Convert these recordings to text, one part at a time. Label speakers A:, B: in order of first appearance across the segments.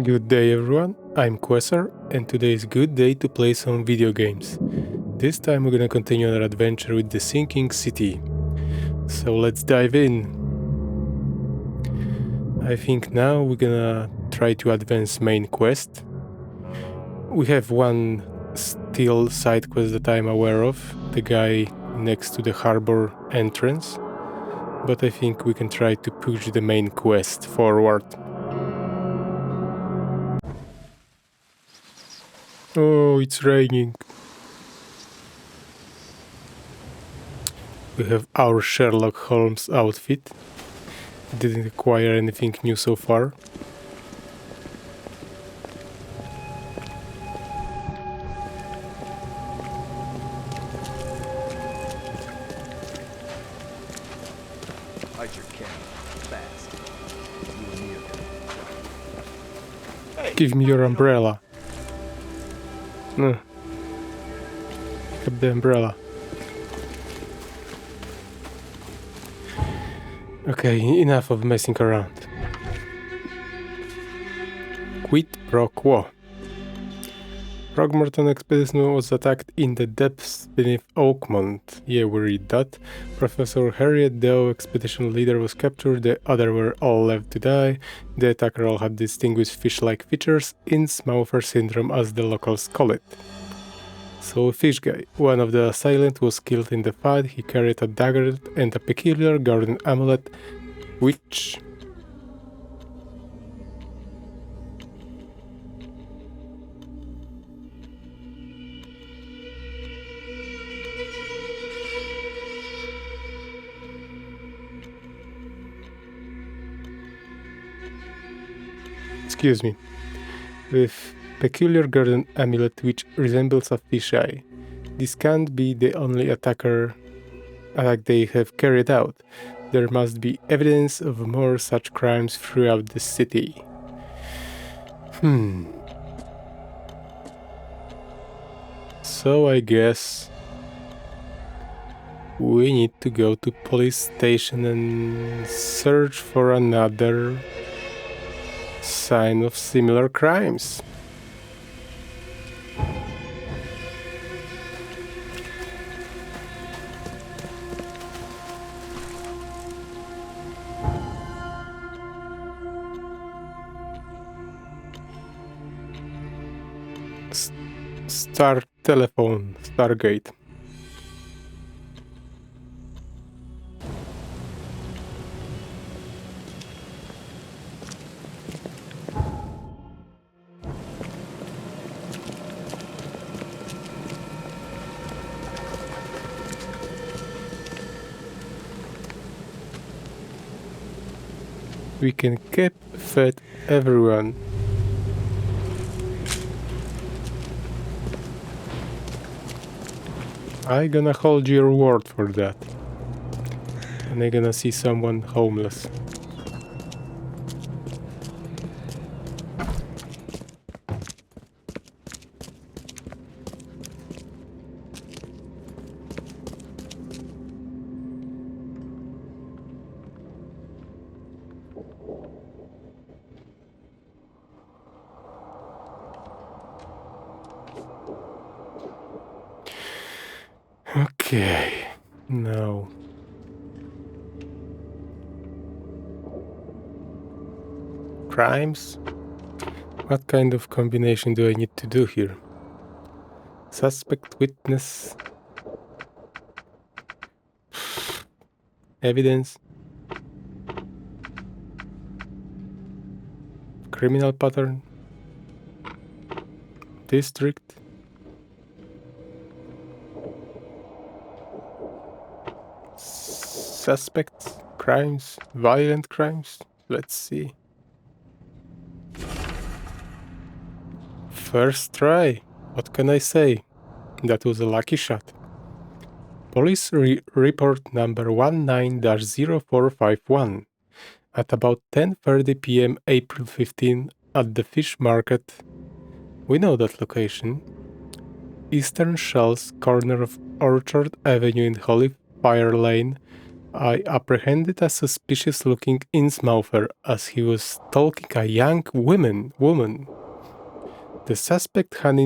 A: Good day everyone, I'm Quasar and today is a good day to play some video games. This time we're gonna continue our adventure with the sinking city. So let's dive in. I think now we're gonna try to advance main quest. We have one still side quest that I'm aware of, the guy next to the harbor entrance. But I think we can try to push the main quest forward. Oh, it's raining. We have our Sherlock Holmes outfit. Didn't acquire anything new so far.
B: Light your candle. Fast. You and me are gonna... Hey,
A: Give me your umbrella. No. Pick up the umbrella. Okay, enough of messing around. Quid pro quo. Frogmorton expedition was attacked in the depths beneath Oakmont. Yeah, we read that. Professor Harriet Doe, expedition leader, was captured. The others were all left to die. The attacker all had distinguished fish-like features, Innsmouther syndrome as the locals call it. So, fish guy. One of the assailants was killed in the fight. He carried a dagger and a peculiar garden amulet, which... Excuse me. With peculiar garden amulet which resembles a fish eye. This can't be the only attack they have carried out. There must be evidence of more such crimes throughout the city. So I guess we need to go to police station and search for another sign of similar crimes. Star telephone, Stargate. We can keep fed everyone. I gonna hold your word for that. And I gonna see someone homeless. Okay, now crimes? What kind of combination do I need to do here? Suspect, witness, evidence, criminal pattern, district. Suspects, crimes, violent crimes. Let's see. First try. What can I say? That was a lucky shot. Police report number 19-0451. At about 10:30 p.m. April 15 at the fish market. We know that location. Eastern Shells, corner of Orchard Avenue in Holy Fire Lane. I apprehended a suspicious-looking Innsmouther as he was stalking a young woman. The suspect had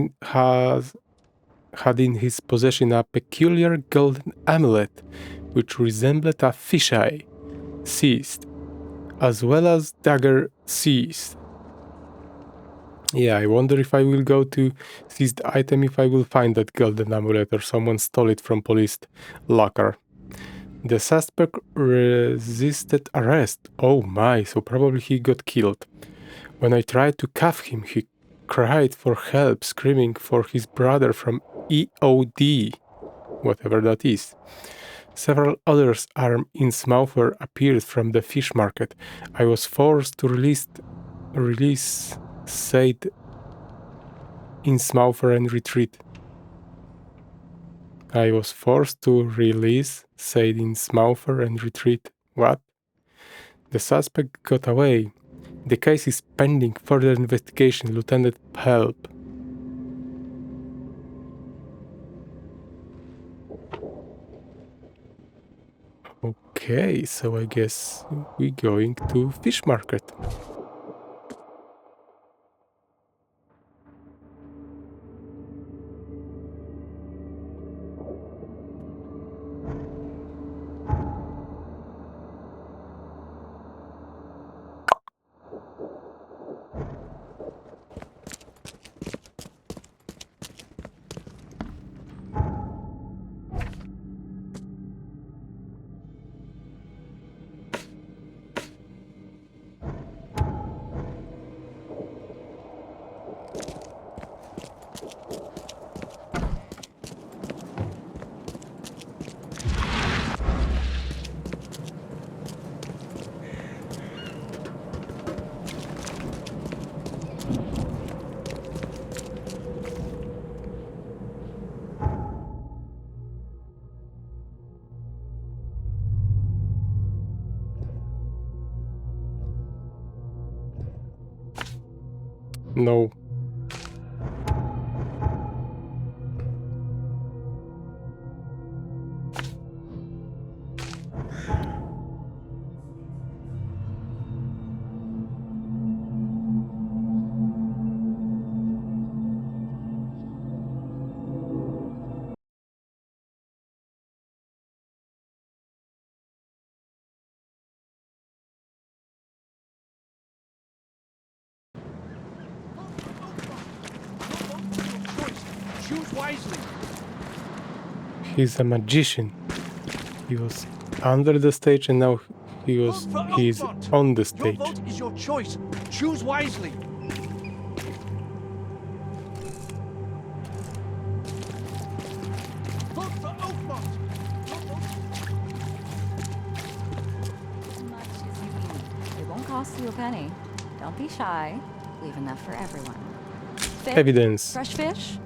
A: in his possession a peculiar golden amulet, which resembled a fisheye, seized, as well as dagger seized. Yeah, I wonder if I will go to seized item if I will find that golden amulet or someone stole it from police locker. The suspect resisted arrest. Oh my, so probably he got killed. When I tried to cuff him, he cried for help, screaming for his brother from EOD, whatever that is. Several others armed Innsmouther appeared from the fish market. I was forced to release said Innsmouther and retreat. I was forced to release said Innsmouther and retreat. What? The suspect got away. The case is pending further investigation, Lieutenant. Help. Okay, so I guess we're going to fish market. No.
B: Choose wisely.
A: He's a magician. He was under the stage and now he's on the
B: Your
A: stage.
B: vote is your choice. Choose wisely. Vote for Oakmont.
C: As much as you need. It won't cost you a penny. Don't be shy. Leave enough for everyone. Fish?
A: Evidence.
C: Fresh fish?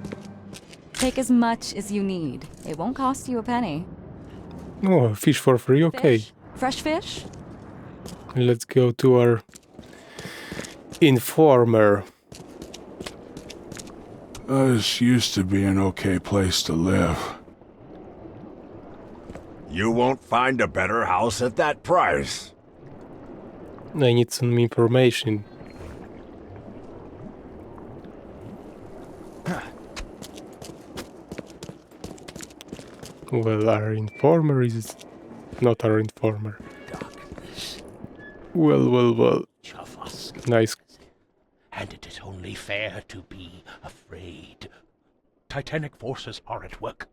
C: Take as much as you need. It won't cost you a penny.
A: Oh, fish for free, okay.
C: Fish? Fresh fish?
A: Let's go to our informer.
D: This used to be an okay place to live.
E: You won't find a better house at that price.
A: I need some information. Well, our informer is not our informer.
F: Darkness
A: Well.
F: of us,
A: Nice.
F: and it is only fair to be afraid. Titanic forces are at work,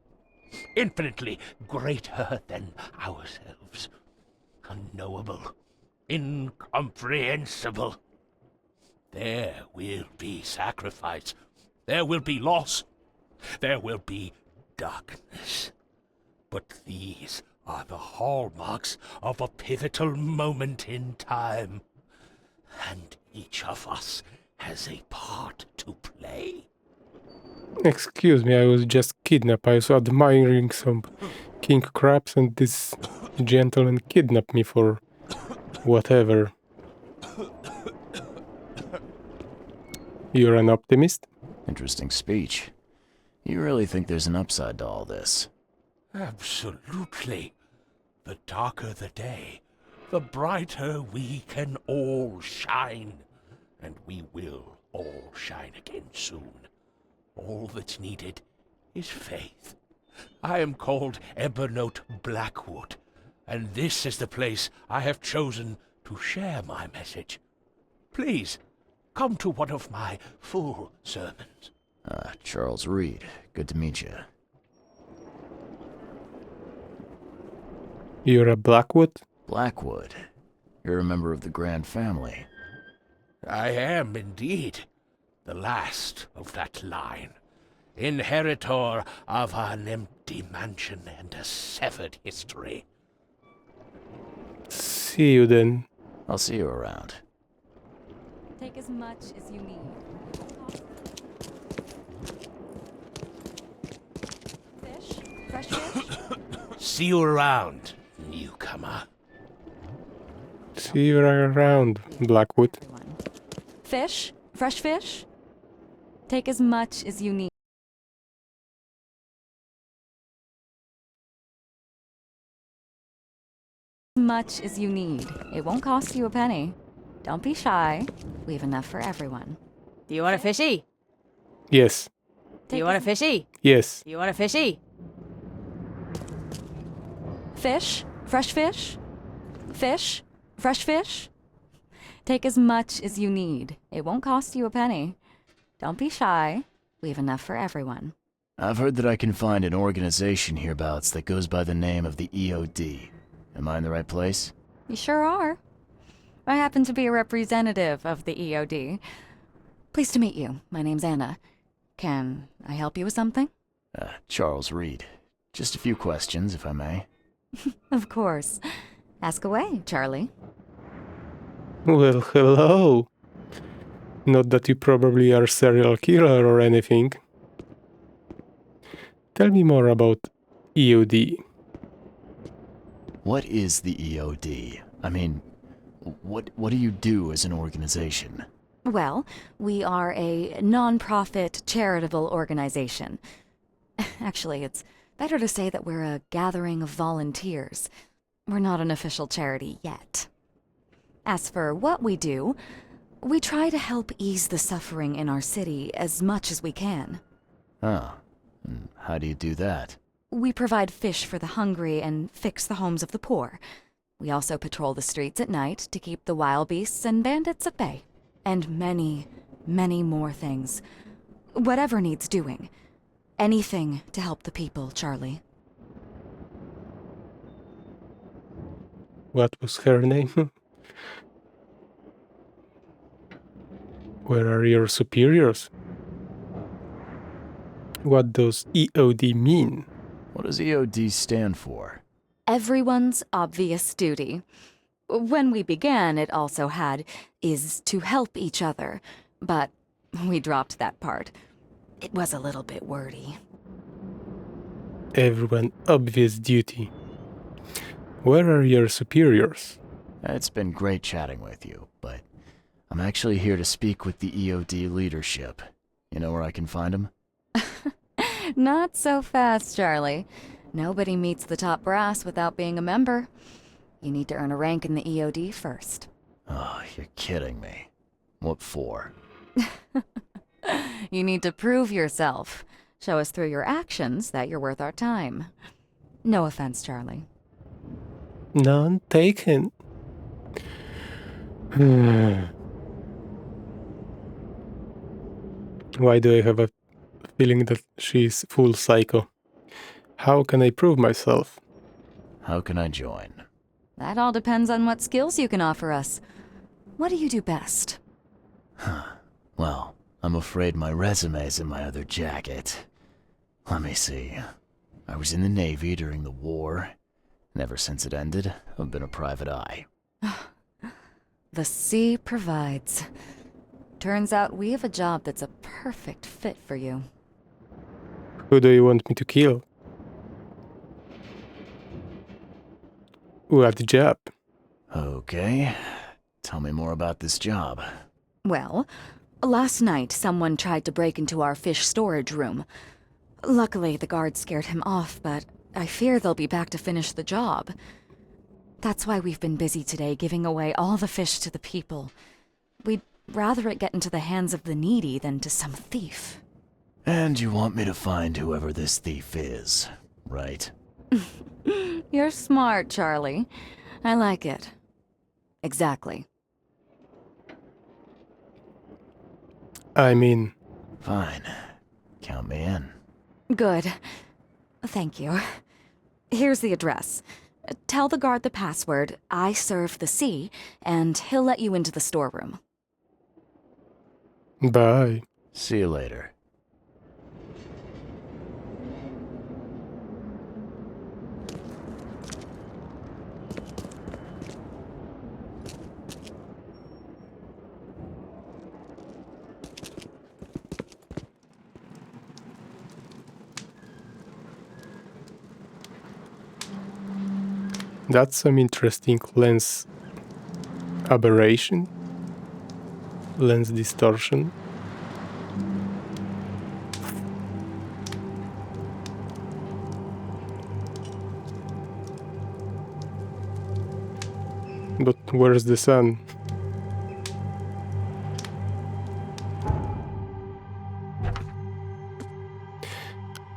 F: infinitely greater than ourselves. Unknowable, incomprehensible. There will be sacrifice. There will be loss. There will be darkness. But these are the hallmarks of a pivotal moment in time. And each of us has a part to play.
A: Excuse me, I was just kidnapped. I was admiring some king crabs and this gentleman kidnapped me for whatever. You're an optimist?
G: Interesting speech. You really think there's an upside to all this?
F: Absolutely. The darker the day, the brighter we can all shine. And we will all shine again soon. All that's needed is faith. I am called Ebernote Blackwood, and this is the place I have chosen to share my message. Please, come to one of my full sermons.
G: Charles Reed. Good to meet you.
A: You're a Blackwood?
G: Blackwood. You're a member of the Grand Family.
F: I am indeed the last of that line, inheritor of an empty mansion and a severed history.
A: See you then.
G: I'll see you around.
C: Take as much as you need. Fish? Fresh fish?
F: See you around, newcomer.
A: See you around, Blackwood.
C: Everyone. Fish? Fresh fish? Take as much as you need. Much as you need. It won't cost you a penny. Don't be shy. We have enough for everyone.
H: Do you want a fishy?
A: Yes.
H: Do you want a fishy?
A: Yes.
H: Do you want a fishy?
C: Fish? Fresh fish? Fish? Fresh fish? Take as much as you need. It won't cost you a penny. Don't be shy. We have enough for everyone.
G: I've heard that I can find an organization hereabouts that goes by the name of the EOD. Am I in the right place?
C: You sure are. I happen to be a representative of the EOD. Pleased to meet you. My name's Anna. Can I help you with something?
G: Charles Reed. Just a few questions, if I may.
C: Of course. Ask away, Charlie.
A: Well, hello. Not that you probably are a serial killer or anything. Tell me more about EOD.
G: What is the EOD? I mean, what do you do as an organization?
C: Well, we are a non-profit charitable organization. Actually, it's better to say that we're a gathering of volunteers. We're not an official charity yet. As for what we do, we try to help ease the suffering in our city as much as we can.
G: Oh, and how do you do that?
C: We provide fish for the hungry and fix the homes of the poor. We also patrol the streets at night to keep the wild beasts and bandits at bay. And many, many more things. Whatever needs doing. Anything to help the people, Charlie.
A: What was her name? Where are your superiors? What does EOD mean?
G: What does EOD stand for?
C: Everyone's obvious duty. When we began, it also had, is to help each other. But we dropped that part. It was a little bit wordy.
A: Everyone obvious duty. Where are your superiors?
G: It's been great chatting with you, but I'm actually here to speak with the EOD leadership. You know where I can find them?
C: Not so fast, Charlie. Nobody meets the top brass without being a member. You need to earn a rank in the EOD first.
G: Oh, you're kidding me. What for?
C: You need to prove yourself. Show us through your actions that you're worth our time. No offense, Charlie.
A: None taken. Why do I have a feeling that she's full psycho? How can I prove myself?
G: How can I join?
C: That all depends on what skills you can offer us. What do you do best?
G: Well, I'm afraid my resume's in my other jacket. Let me see. I was in the Navy during the war, and ever since it ended, I've been a private eye.
C: The sea provides. Turns out we have a job that's a perfect fit for you.
A: Who do you want me to kill? What job?
G: Okay. Tell me more about this job.
C: Well, last night someone tried to break into our fish storage room. Luckily, the guards scared him off, but I fear they'll be back to finish the job. That's why we've been busy today giving away all the fish to the people. We'd rather it get into the hands of the needy than to some thief.
G: And you want me to find whoever this thief is, right?
C: You're smart, Charlie. I like it. Exactly.
A: I mean,
G: Fine. Count me in.
C: Good. Thank you. Here's the address. Tell the guard the password, I serve the sea, and he'll let you into the storeroom.
A: bye.
G: See you later.
A: That's some interesting lens aberration. Lens distortion. But where's the sun?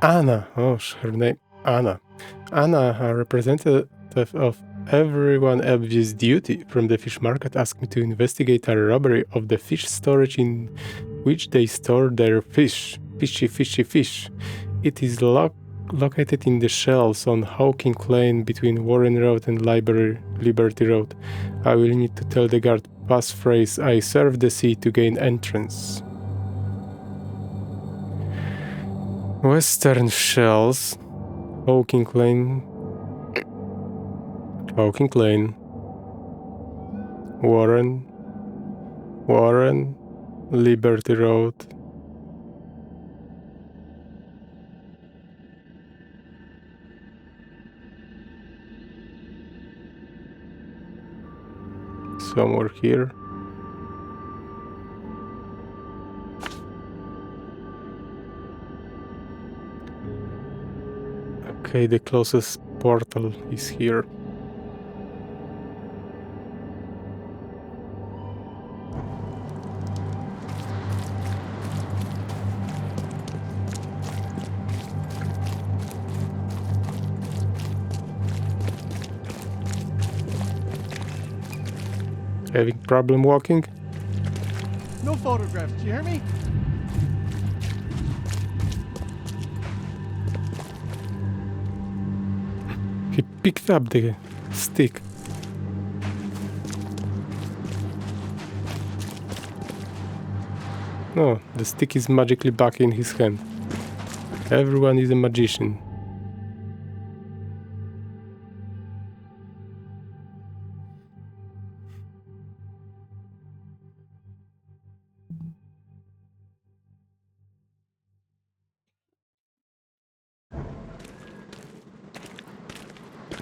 A: Anna. Oh, her name. Anna. Anna, a representative of everyone else's duty from the fish market, asked me to investigate a robbery of the fish storage in which they store their fish. Fishy, fishy, fish. It is located in the shelves on Hawking Lane between Warren Road and Liberty Road. I will need to tell the guard passphrase, I serve the sea, to gain entrance. Western Shells, Hawking Lane, Warren, Liberty Road. Somewhere here. Okay, the closest portal is here. Having problem walking?
B: No photographs, do you hear me?
A: He picked up the stick. No, the stick is magically back in his hand. Everyone is a magician.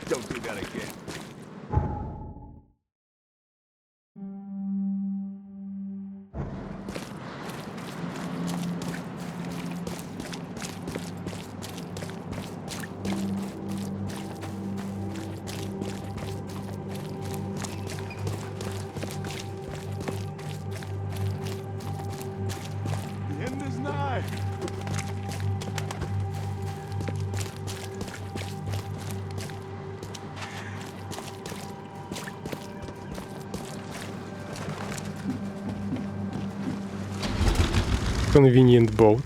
B: Don't do that again. The end is nigh.
A: Convenient boat.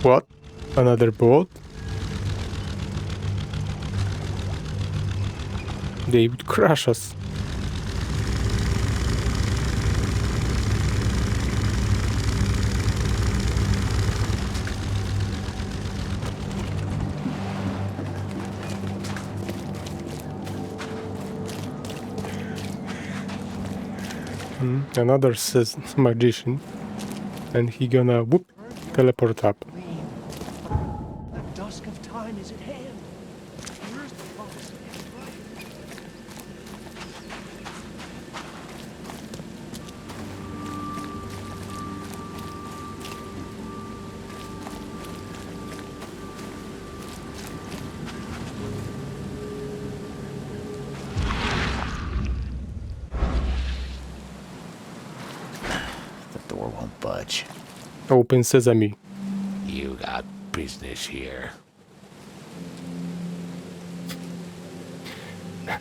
A: What? Another boat? They would crush us. Another says magician, and he gonna whoop teleport up.
B: The dusk of time is at hand. Where's the boss?
G: won't budge.
A: Open sesame.
F: You got business here.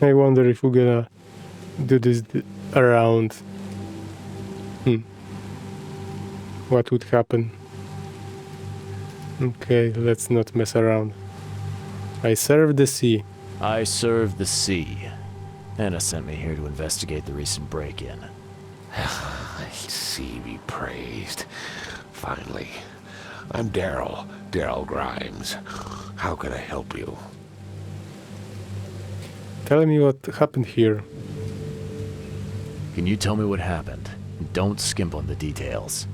A: I wonder if we're gonna do this around. What would happen? Okay, let's not mess around. I serve the sea.
G: I serve the sea. Anna sent me here to investigate the recent break-in.
F: Sea be praised. Finally. I'm Daryl Grimes. How can I help you?
A: Tell me what happened here.
G: Can you tell me what happened? Don't skimp on the details.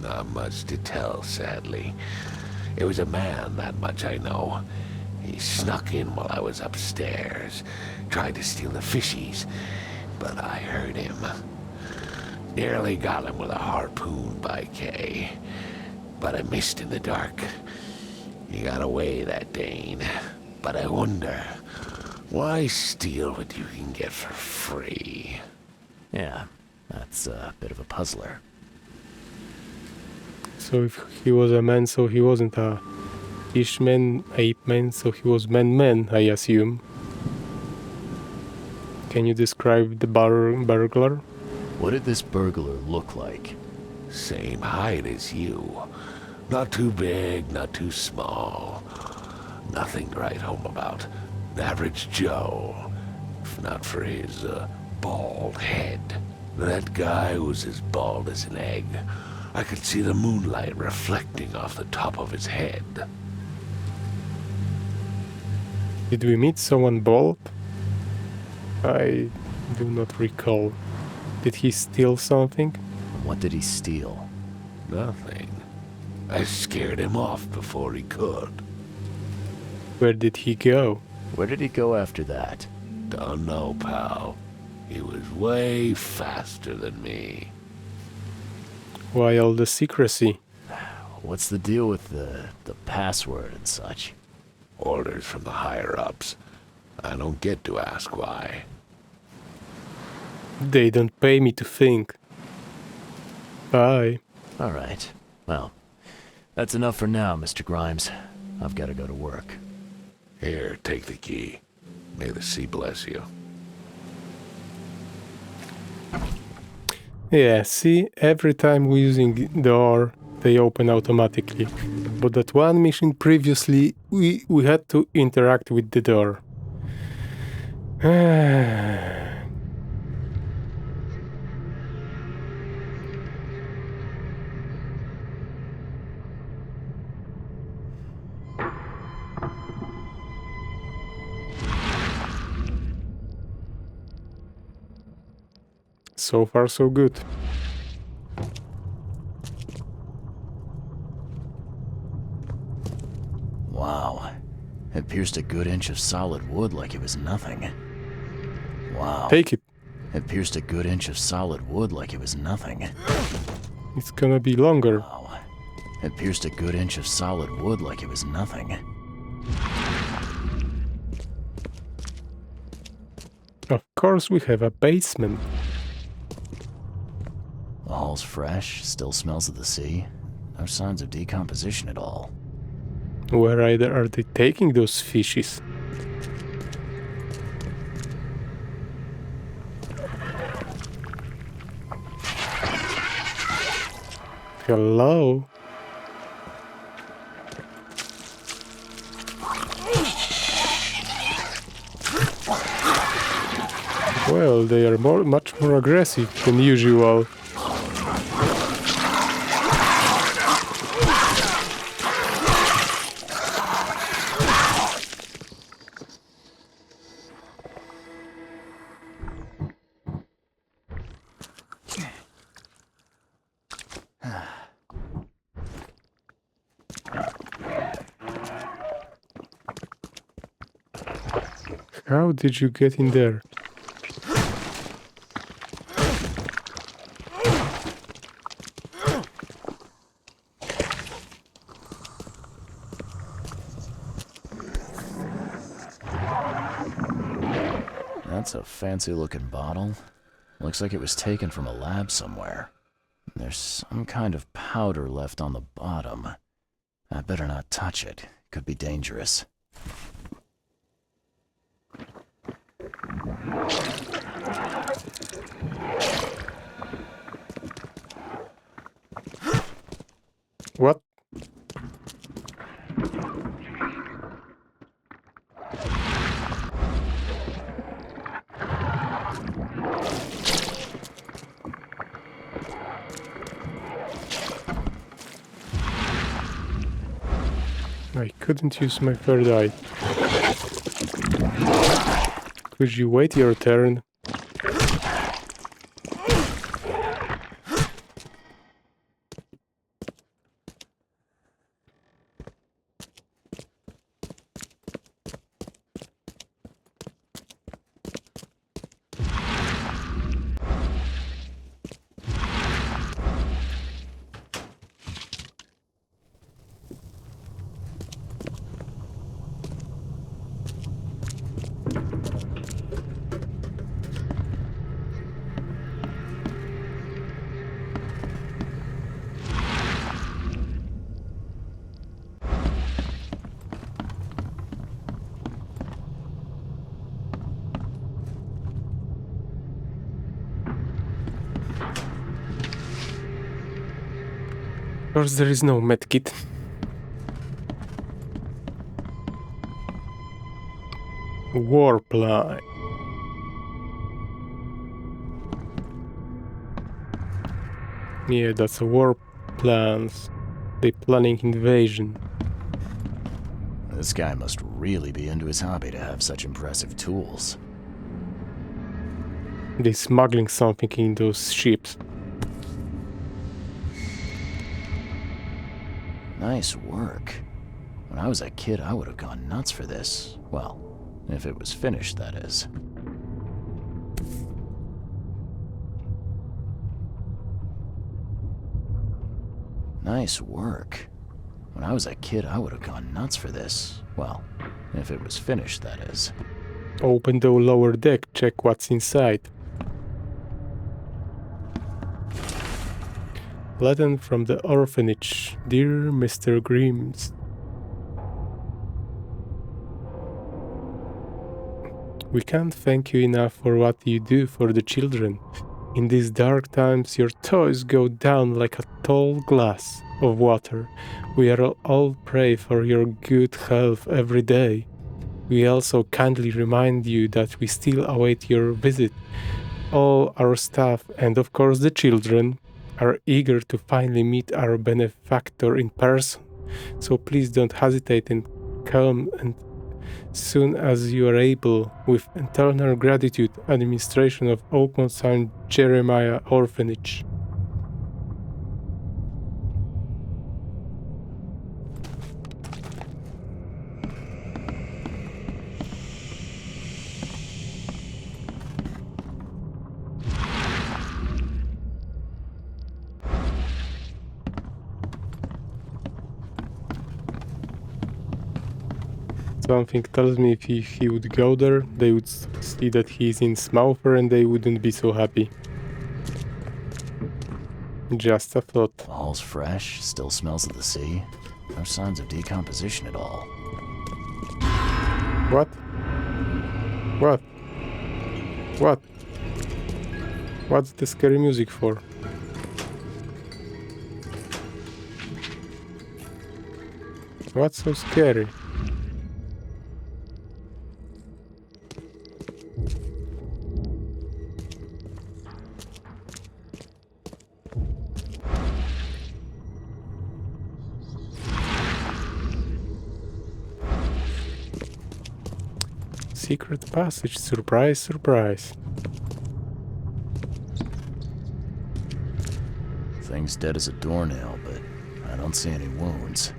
F: Not much to tell, sadly. It was a man, that much I know. He snuck in while I was upstairs, tried to steal the fishies, but I heard him. Nearly got him with a harpoon by Kay, but I missed in the dark. He got away, that Dane, but I wonder, why steal what you can get for free?
G: Yeah, that's a bit of a puzzler.
A: So if he was a man, so he wasn't a fishman, ape man, so he was man, I assume. Can you describe the burglar?
G: What did this burglar look like?
F: Same height as you. Not too big, not too small. Nothing to write home about. An average Joe. If not for his, bald head. That guy was as bald as an egg. I could see the moonlight reflecting off the top of his head.
A: Did we meet someone bald? I do not recall. Did he steal something?
G: What did he steal?
F: Nothing. I scared him off before he could.
A: Where did he go?
G: Where did he go after that?
F: Don't know, pal. He was way faster than me.
A: Why all the secrecy?
G: What's the deal with the password and such?
F: Orders from the higher-ups. I don't get to ask why.
A: They don't pay me to think. Bye.
G: All right. Well, that's enough for now, Mr. Grimes. I've got to go to work.
F: Here, take the key. May the sea bless you.
A: Yeah, see, every time we're using the door, they open automatically. But that one mission previously, we had to interact with the door. So far, so good.
G: Wow. It pierced a good inch of solid wood like it was nothing. Wow.
A: Take it.
G: It pierced a good inch of solid wood like it was nothing.
A: It's gonna be longer.
G: Wow. It pierced a good inch of solid wood like it was nothing.
A: Of course, we have a basement.
G: The hall's fresh, still smells of the sea. No signs of decomposition at all.
A: Where are they taking those fishes? Hello? Well, they are much more aggressive than usual. How did you get in there?
G: That's a fancy looking bottle. Looks like it was taken from a lab somewhere. There's some kind of powder left on the bottom. I better not touch it. Could be dangerous.
A: What? I couldn't use my third eye. Could you wait your turn? Of course, there is no medkit. Warp line. Yeah, that's a warp plans. They planning invasion.
G: This guy must really be into his hobby to have such impressive tools.
A: They smuggling something in those ships.
G: Nice work. When I was a kid, I would have gone nuts for this. Well, if it was finished, that is. Nice work. When I was a kid, I would have gone nuts for this. Well, if it was finished, that is.
A: Open the lower deck, check what's inside. Letter from the orphanage. Dear Mr. Grimes. We can't thank you enough for what you do for the children. In these dark times, your toys go down like a tall glass of water. We are all pray for your good health every day. We also kindly remind you that we still await your visit. All our staff, and of course the children, are eager to finally meet our benefactor in person. So please don't hesitate and come and soon as you are able, with eternal gratitude, administration of Oakmont St. Jeremiah Orphanage. Something tells me if he would go there, they would see that he's in Smouther and they wouldn't be so happy. Just a thought.
G: The hall's fresh, still smells of the sea. No signs of decomposition at all.
A: What? What? What? What's the scary music for? What's so scary? Secret passage, surprise, surprise.
G: Thing's dead as a doornail, but I don't see any wounds.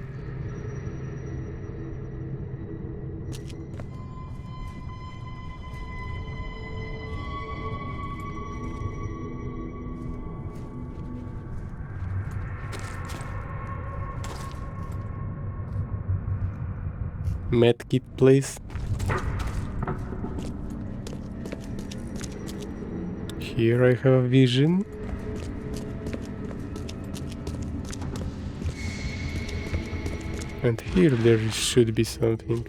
A: Medkit, please. Here I have a vision. And here there should be something.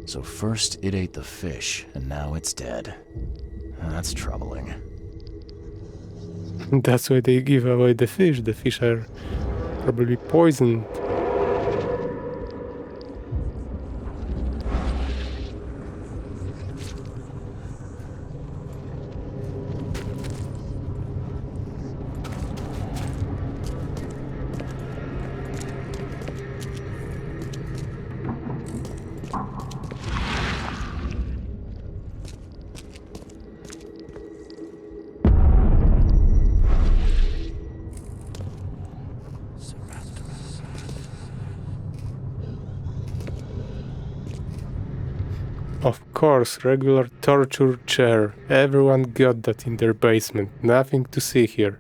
G: So first it ate the fish, and now it's dead. That's troubling.
A: That's why they give away the fish. The fish are probably poisoned. Of course, regular torture chair. Everyone got that in their basement. Nothing to see here.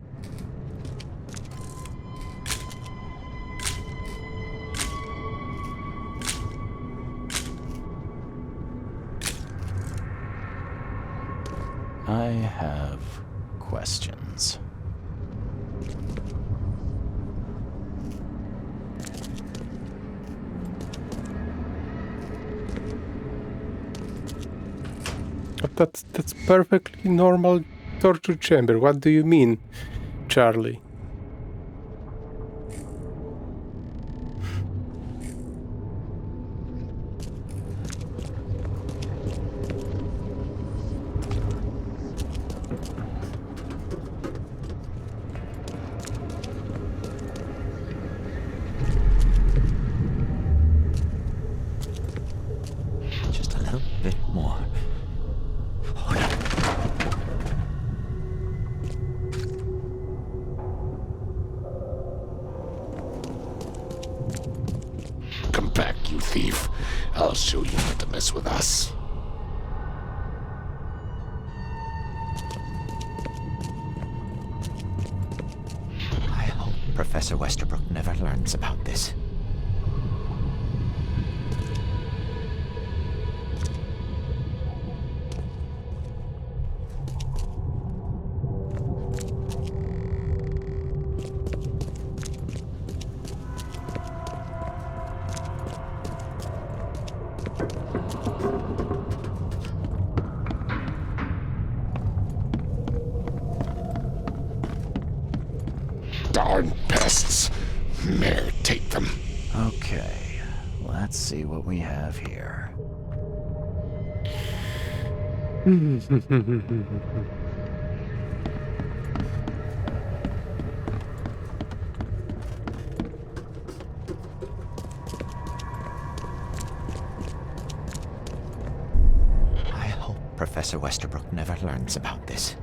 G: I have questions.
A: But that's perfectly normal torture chamber. What do you mean, Charlie?
I: Just a little bit more.
D: Come back, you thief. I'll show you not to mess with us.
I: I hope Professor Westerbrook never learns about this.
D: Darn pests. Mayor, take them.
G: Okay, let's see what we have here.
I: I hope Professor Westerbrook never learns about this.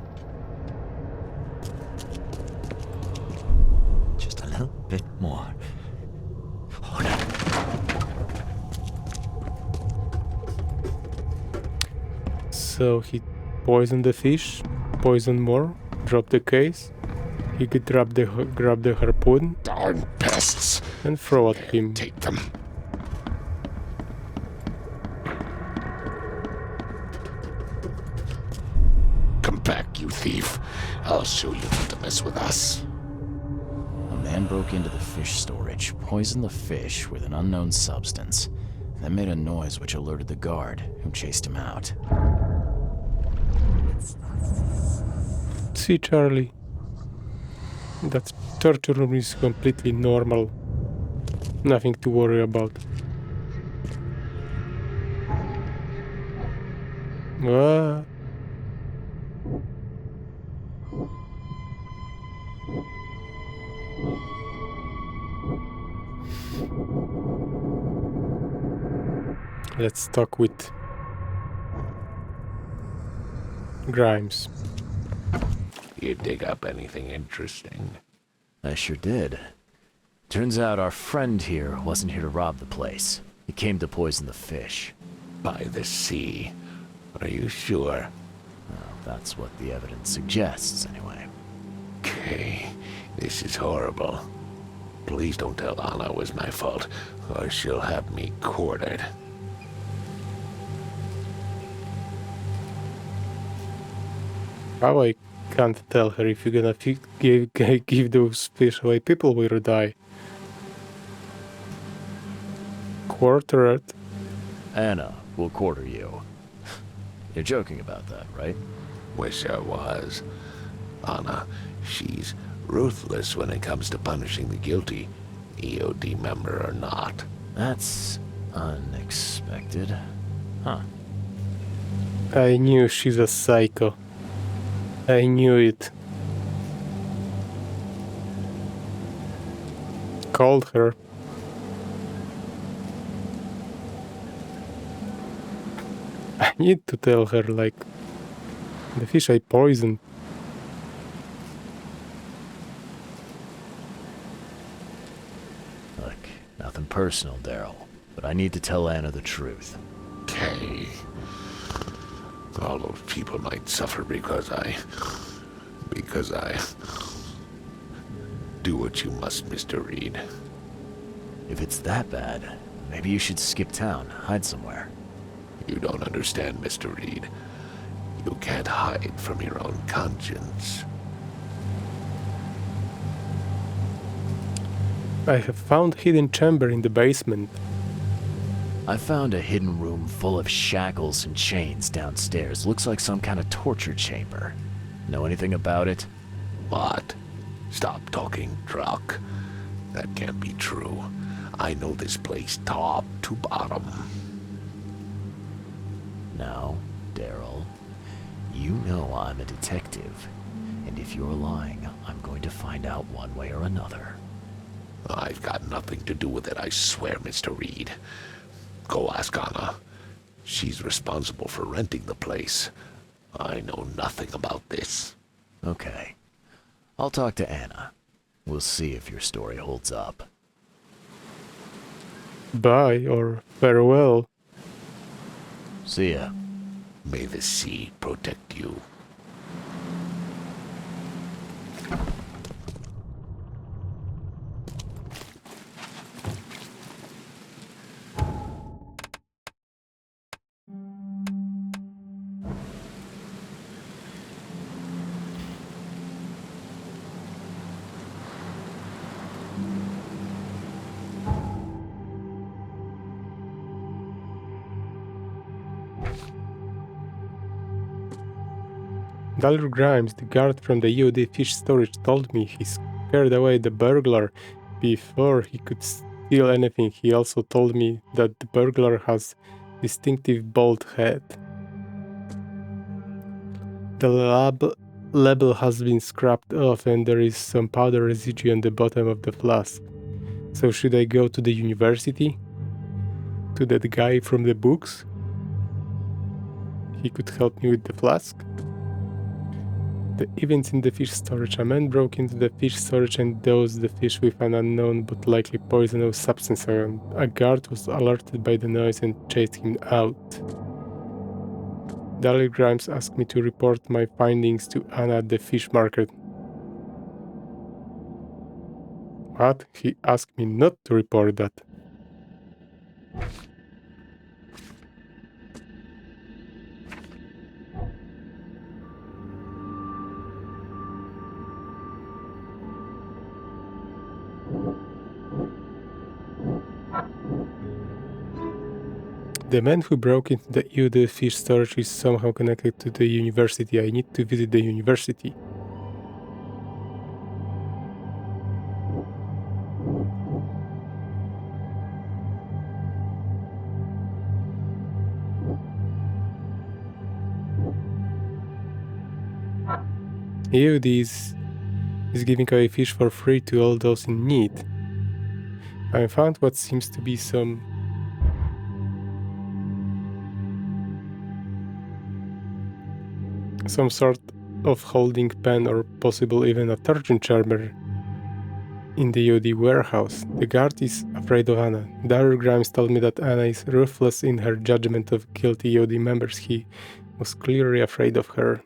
I: Just a little bit more.
A: So he poisoned the fish, poisoned more, dropped the case. He could grab the harpoon
D: Darn pests.
A: and throw at him.
D: Take them. Come back, you thief. I'll show you not to mess with us.
G: A man broke into the fish storage, poisoned the fish with an unknown substance, then made a noise which alerted the guard, who chased him out.
A: See, Charlie, that torture room is completely normal. Nothing to worry about. Ah. Let's talk with Grimes.
D: You dig up anything interesting?
G: I sure did. Turns out our friend here wasn't here to rob the place. He came to poison the fish.
D: By the sea. Are you sure?
G: Well, that's what the evidence suggests, anyway.
D: Okay, this is horrible. Please don't tell Anna it was my fault, or she'll have me quartered.
A: How I can't tell her if you're gonna give those fish away, people will die. Quartered.
G: Anna will quarter you. You're joking about that, right?
D: Wish I was. Anna, she's ruthless when it comes to punishing the guilty, EOD member or not.
G: That's unexpected. Huh.
A: I knew she's a psycho. I knew it. Called her. I need to tell her, like, the fish I poisoned.
G: Look, nothing personal, Daryl, but I need to tell Anna the truth.
D: Okay. All those people might suffer because I do what you must, Mr. Reed.
G: If it's that bad, maybe you should skip town, hide somewhere.
D: You don't understand, Mr. Reed. You can't hide from your own conscience.
A: I have found hidden chamber in the basement.
G: I found a hidden room full of shackles and chains downstairs. Looks like some kind of torture chamber. Know anything about it?
D: What? Stop talking, Druck. That can't be true. I know this place top to bottom.
G: Now, Daryl, you know I'm a detective, and if you're lying, I'm going to find out one way or another.
D: I've got nothing to do with it, I swear, Mr. Reed. Go ask Anna. She's responsible for renting the place. I know nothing about this.
G: Okay. I'll talk to Anna. We'll see if your story holds up.
A: Bye or farewell.
G: See ya.
D: May the sea protect you.
A: Dallas Grimes, the guard from the UD fish storage, told me he scared away the burglar before he could steal anything. He also told me that the burglar has distinctive bald head. The label has been scraped off and there is some powder residue on the bottom of the flask. So should I go to the university? To that guy from the books? He could help me with the flask? The events in the fish storage. A man broke into the fish storage and dosed the fish with an unknown but likely poisonous substance. A guard was alerted by the noise and chased him out. Dallas Grimes asked me to report my findings to Anna at the fish market. What? He asked me not to report that. The man who broke into the UD fish storage is somehow connected to the university. I need to visit the university. UD is giving away fish for free to all those in need. I found what seems to be some some sort of holding pen or possible even a torture chamber in the UD warehouse. The guard is afraid of Anna. Daryl Grimes told me that Anna is ruthless in her judgment of guilty UD members. He was clearly afraid of her.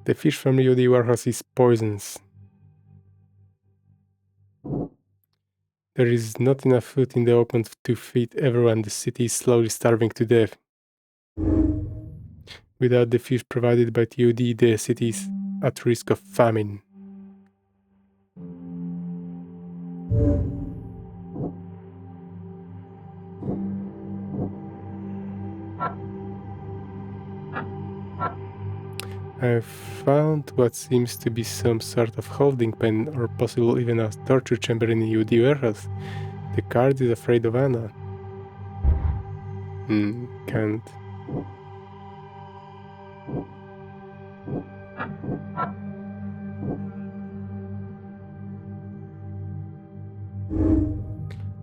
A: The fish from the UD warehouse is poisonous. There is not enough food in the open to feed everyone. The city is slowly starving to death. Without the fish provided by the UD, the city is at risk of famine. I found what seems to be some sort of holding pen or possible even a torture chamber in the UD warehouse. The guard is afraid of Anna. Can't.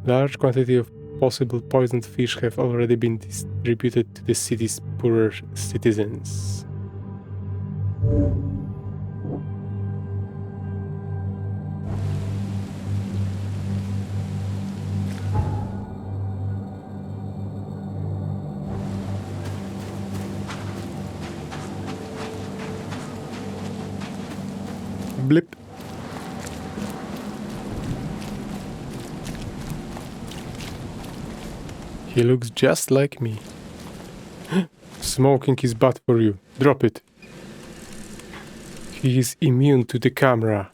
A: Large quantity of possible poisoned fish have already been distributed to the city's poorer citizens. Blip. He looks just like me. Smoking is bad for you. Drop it. He is immune to the camera.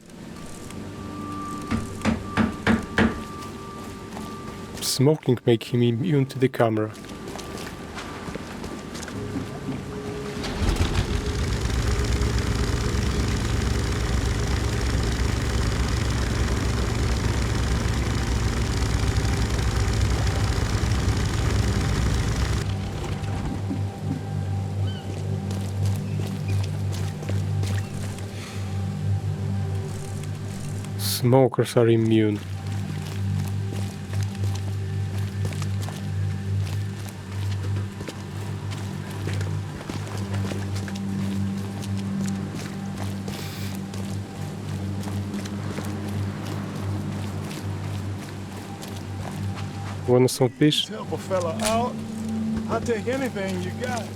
A: Smoking makes him immune to the camera. Smokers are immune. Want some fish?
B: Help a fella out. I'll take anything you got.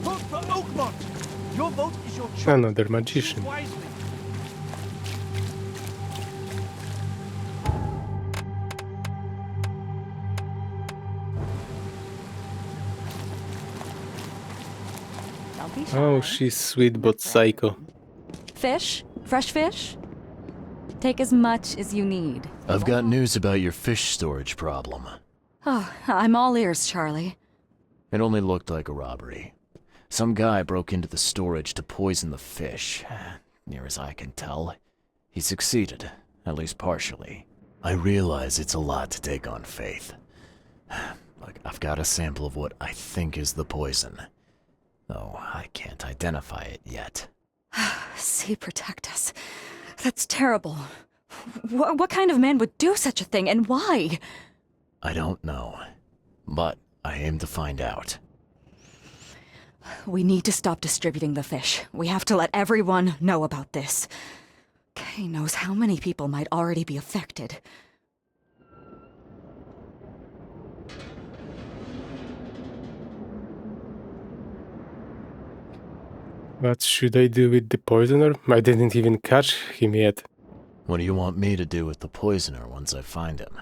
B: Vote for Oakmont. Your vote is your choice.
A: Another magician.
B: Choose wisely.
C: Don't be shy.
A: Oh, she's sweet but psycho.
C: Fish? Fresh fish? Take as much as you need.
G: I've got news about your fish storage problem.
C: Oh, I'm all ears, Charlie.
G: It only looked like a robbery. Some guy broke into the storage to poison the fish. Near as I can tell, he succeeded, at least partially. I realize it's a lot to take on faith. Look, I've got a sample of what I think is the poison. Though I can't identify it yet.
C: See, protect us. That's terrible. What kind of man would do such a thing, and why?
G: I don't know, but I aim to find out.
C: We need to stop distributing the fish. We have to let everyone know about this. Kay knows how many people might already be affected.
A: What should I do with the poisoner? I didn't even catch him yet.
G: What do you want me to do with the poisoner once I find him?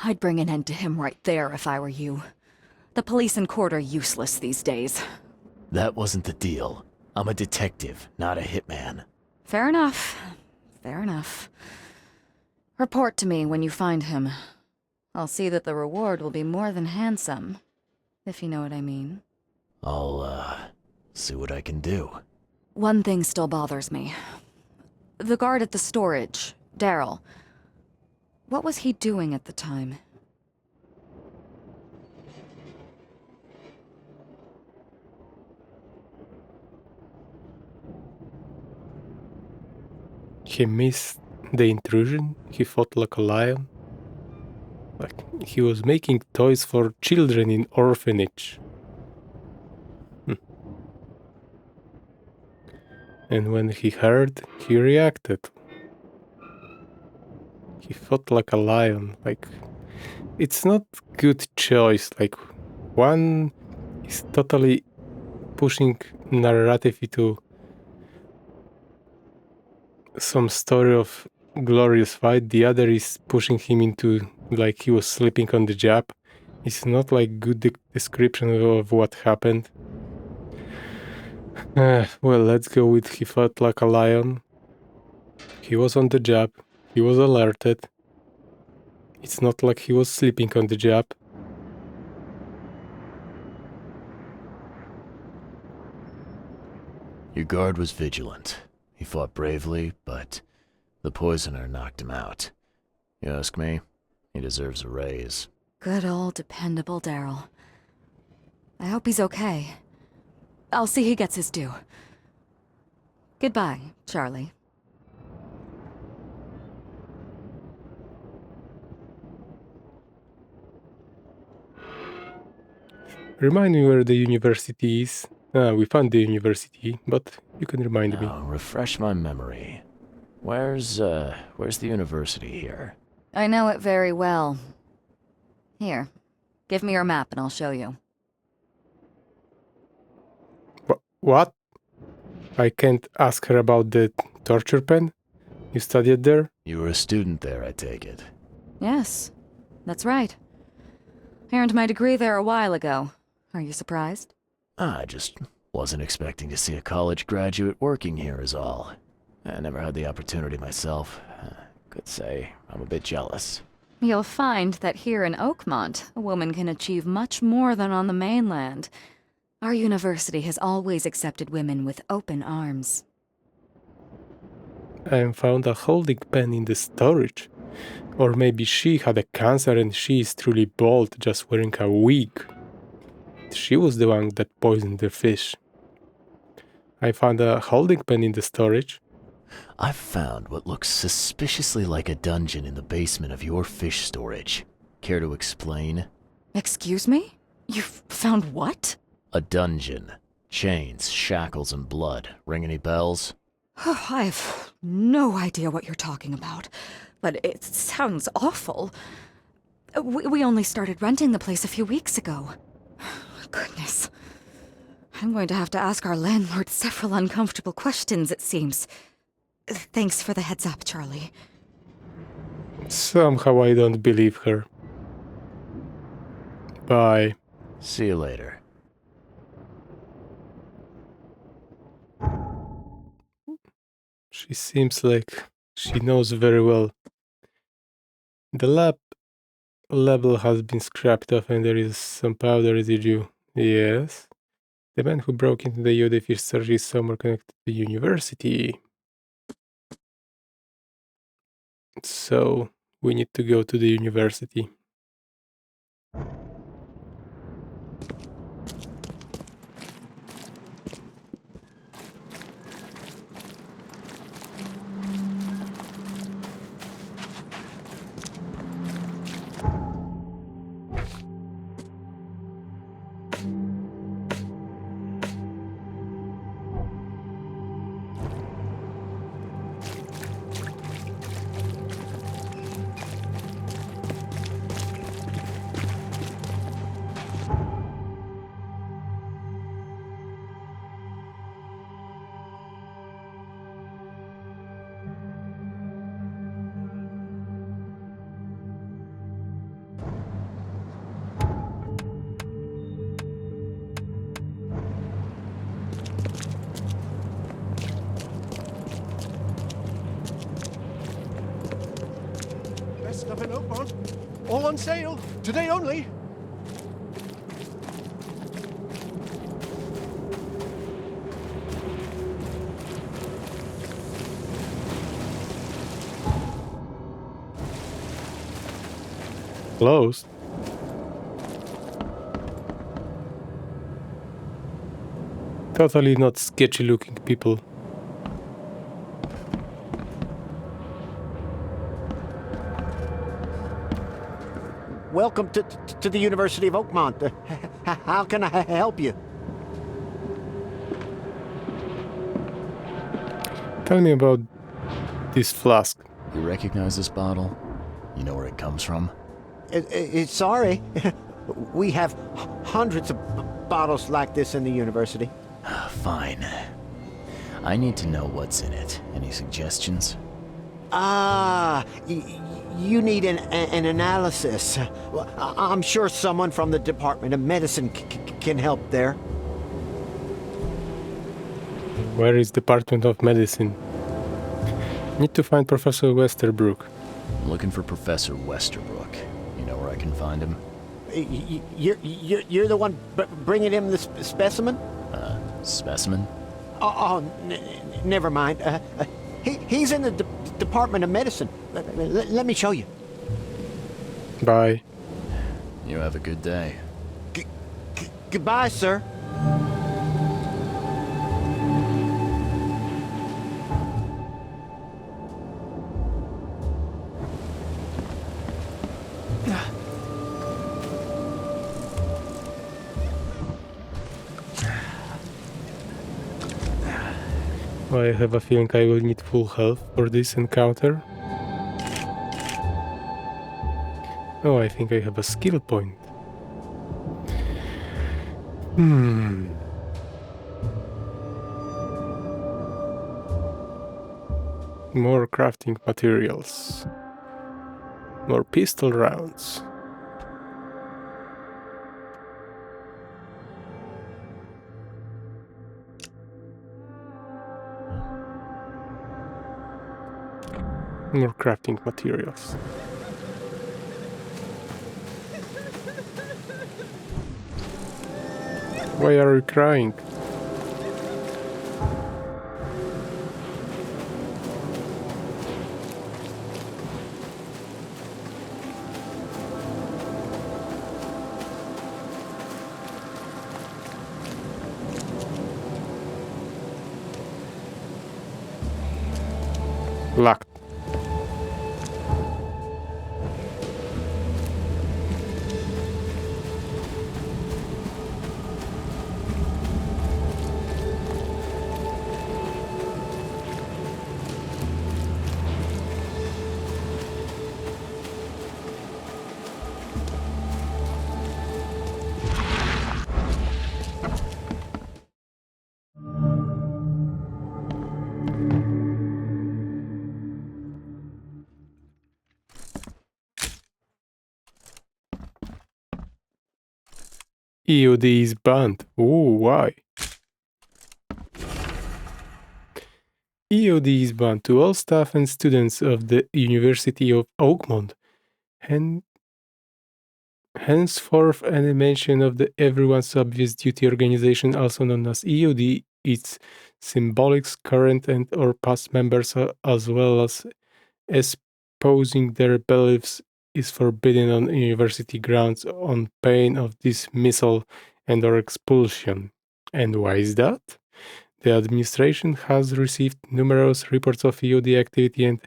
C: I'd bring an end to him right there if I were you. The police and court are useless these days.
G: That wasn't the deal. I'm a detective, not a hitman.
C: Fair enough. Fair enough. Report to me when you find him. I'll see that the reward will be more than handsome, if you know what I mean.
G: I'll, see what I can do.
C: One thing still bothers me. The guard at the storage, Daryl. What was he doing at the time?
A: He missed the intrusion. He fought like a lion. Like, he was making toys for children in orphanage. And when he heard, he reacted. He fought like a lion. Like, it's not good choice. Like, one is totally pushing narrative into some story of glorious fight. The other is pushing him into like he was sleeping on the job. It's not like good description of what happened. Well, let's go with he fought like a lion. He was on the job. He was alerted. It's not like he was sleeping on the job.
G: Your guard was vigilant. He fought bravely, but the poisoner knocked him out. You ask me, he deserves a raise.
C: Good old dependable Daryl. I hope he's okay. I'll see he gets his due. Goodbye, Charlie.
A: Remind me where the university is. We found the university, but you can remind me.
G: Now, refresh my memory. Where's the university here?
C: I know it very well. Here, give me your map and I'll show you.
A: What? I can't ask her about the torture pen? You studied there?
G: You were a student there, I take it.
C: Yes, that's right. I earned my degree there a while ago. Are you surprised?
G: I just wasn't expecting to see a college graduate working here is all. I never had the opportunity myself. Could say I'm a bit jealous.
C: You'll find that here in Oakmont, a woman can achieve much more than on the mainland. Our university has always accepted women with open arms.
A: I found a holding pen in the storage. Or maybe she had a cancer and she is truly bald, just wearing a wig. She was the one that poisoned the fish. I found a holding pen in the storage.
G: I've found what looks suspiciously like a dungeon in the basement of your fish storage. Care to explain?
C: Excuse me? You've found what?
G: A dungeon. Chains, shackles, and blood. Ring any bells?
C: I've no idea what you're talking about, but it sounds awful. We only started renting the place a few weeks ago. Goodness. I'm going to have to ask our landlord several uncomfortable questions, it seems. Thanks for the heads up, Charlie.
A: Somehow I don't believe her. Bye.
G: See you later.
A: She seems like she knows very well. The lab level has been scrapped off and there is some powder residue. Yes. The man who broke into the Yoda fish storage is somewhere connected to the university. So we need to go to the university.
B: All on sale. Today only.
A: Closed. Totally not sketchy looking people.
J: Welcome to the University of Oakmont. How can I help you?
A: Tell me about this flask.
G: You recognize this bottle? You know where it comes from?
J: Sorry. We have hundreds of bottles like this in the university.
G: Fine. I need to know what's in it. Any suggestions?
J: You need an analysis. Well, I'm sure someone from the Department of Medicine can help there.
A: Where is Department of Medicine? Need to find Professor Westerbrook.
G: I'm looking for Professor Westerbrook. You know where I can find him?
J: You're the one bringing him the specimen?
G: Specimen?
J: Never mind. He's in the Department of Medicine. Let me show you.
A: Bye.
G: You have a good day.
J: Goodbye, sir.
A: I have a feeling I will need full health for this encounter. Oh, I think I have a skill point. More crafting materials. More pistol rounds. More crafting materials. Why are you crying? Locked. EOD is banned. Ooh, why? EOD is banned to all staff and students of the University of Oakmont. Henceforth, any mention of the Everyone's Obvious Duty organization, also known as EOD, its symbolics, current and or past members, as well as espousing their beliefs, is forbidden on university grounds on pain of dismissal and or expulsion. And why is that? The administration has received numerous reports of EOD activity and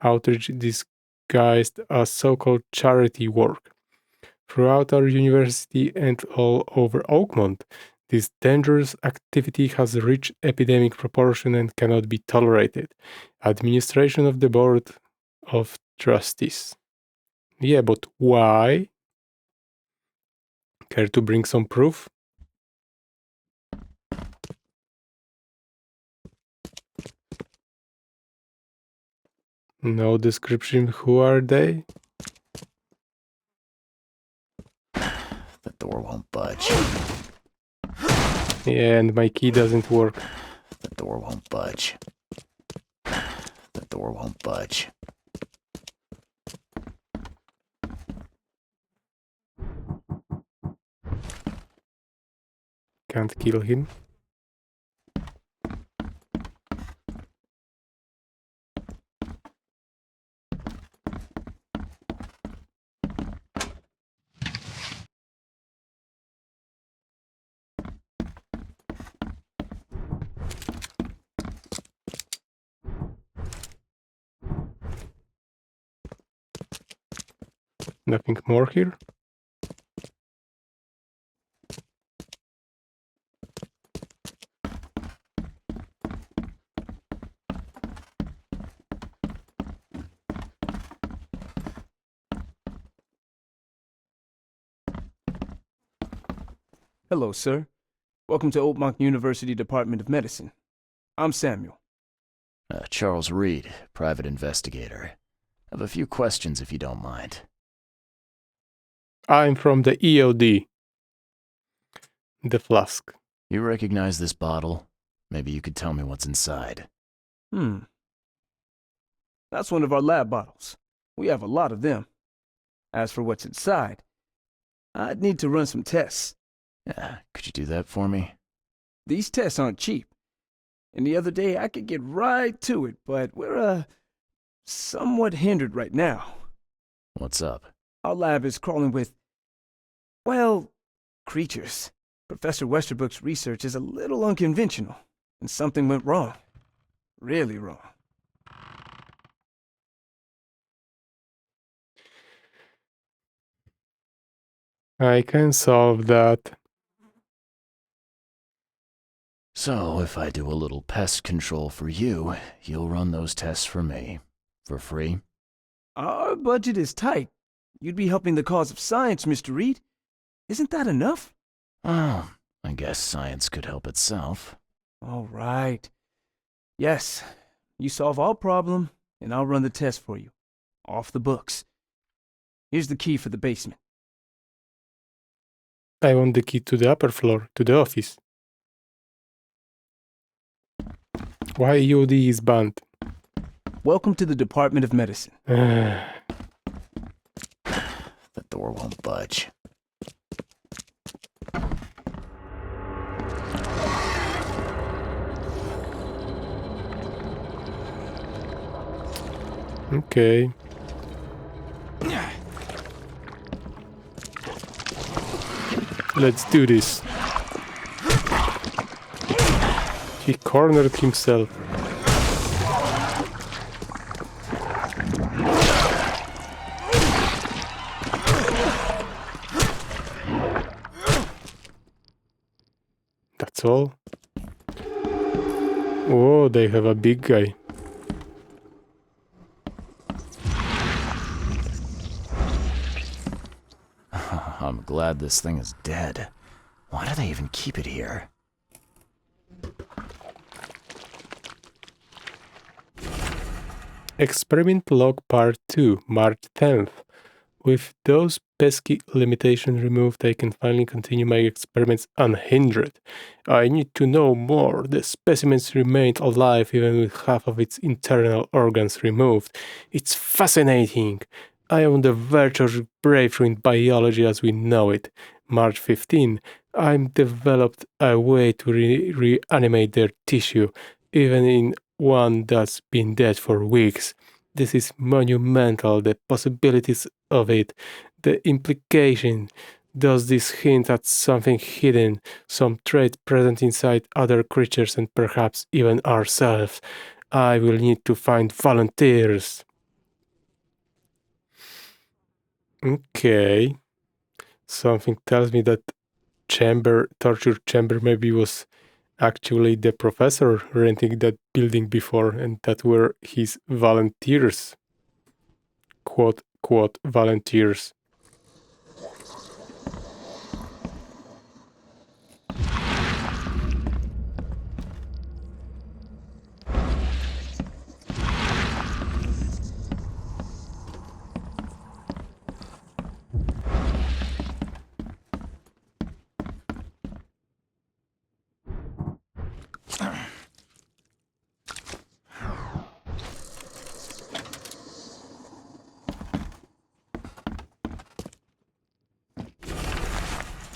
A: outreach disguised as so-called charity work. Throughout our university and all over Oakmont, this dangerous activity has reached epidemic proportion and cannot be tolerated. Administration of the Board of Trustees. Yeah, but why? Care to bring some proof? No description. Who are they?
G: The door won't budge.
A: Yeah, and my key doesn't work.
G: The door won't budge. The door won't budge.
A: can't kill him. Nothing more here?
K: Hello, sir. Welcome to Oakmont University Department of Medicine. I'm Samuel.
G: Charles Reed, private investigator. I have a few questions if you don't mind.
A: I'm from the EOD. The flask.
G: You recognize this bottle? Maybe you could tell me what's inside.
K: That's one of our lab bottles. We have a lot of them. As for what's inside, I'd need to run some tests.
G: Yeah, could you do that for me?
K: These tests aren't cheap. And the other day I could get right to it, but we're, somewhat hindered right now.
G: What's up?
K: Our lab is crawling with, well, creatures. Professor Westerbrook's research is a little unconventional, and something went wrong. Really wrong.
A: I can solve that.
G: So, if I do a little pest control for you, you'll run those tests for me. For free?
K: Our budget is tight. You'd be helping the cause of science, Mr. Reed. Isn't that enough?
G: Oh, I guess science could help itself.
K: All right. Yes, you solve our problem, and I'll run the test for you. Off the books. Here's the key for the basement.
A: I want the key to the upper floor, to the office. Why EOD is banned?
K: Welcome to the Department of Medicine.
G: The door won't budge.
A: Okay. Let's do this. He cornered himself. That's all. Oh, they have a big guy.
G: I'm glad this thing is dead. Why do they even keep it here?
A: Experiment log part 2, March 10th. With those pesky limitations removed, I can finally continue my experiments unhindered. I need to know more. The specimens remained alive even with half of its internal organs removed. It's fascinating. I am on the verge of breakthrough in biology as we know it. March 15. I've developed a way to reanimate their tissue, even in one that's been dead for weeks. This is monumental, the possibilities of it, the implication. Does this hint at something hidden, some trait present inside other creatures and perhaps even ourselves? I will need to find volunteers. Okay. Something tells me that torture chamber maybe was actually the professor renting that building before, and that were his volunteers. Quote, quote, volunteers.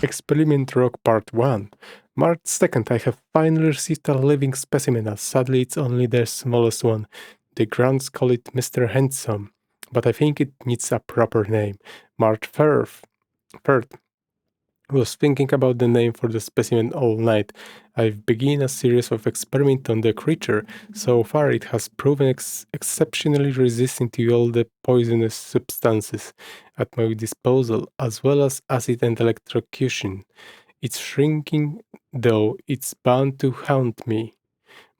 A: Experiment Rock Part 1, March 2nd, I have finally received a living specimen, and sadly it's only the smallest one. The grounds call it Mr. Handsome, but I think it needs a proper name. March 3rd. I was thinking about the name for the specimen all night. I've begun a series of experiments on the creature. So far, it has proven exceptionally resistant to all the poisonous substances at my disposal, as well as acid and electrocution. It's shrinking, though it's bound to haunt me.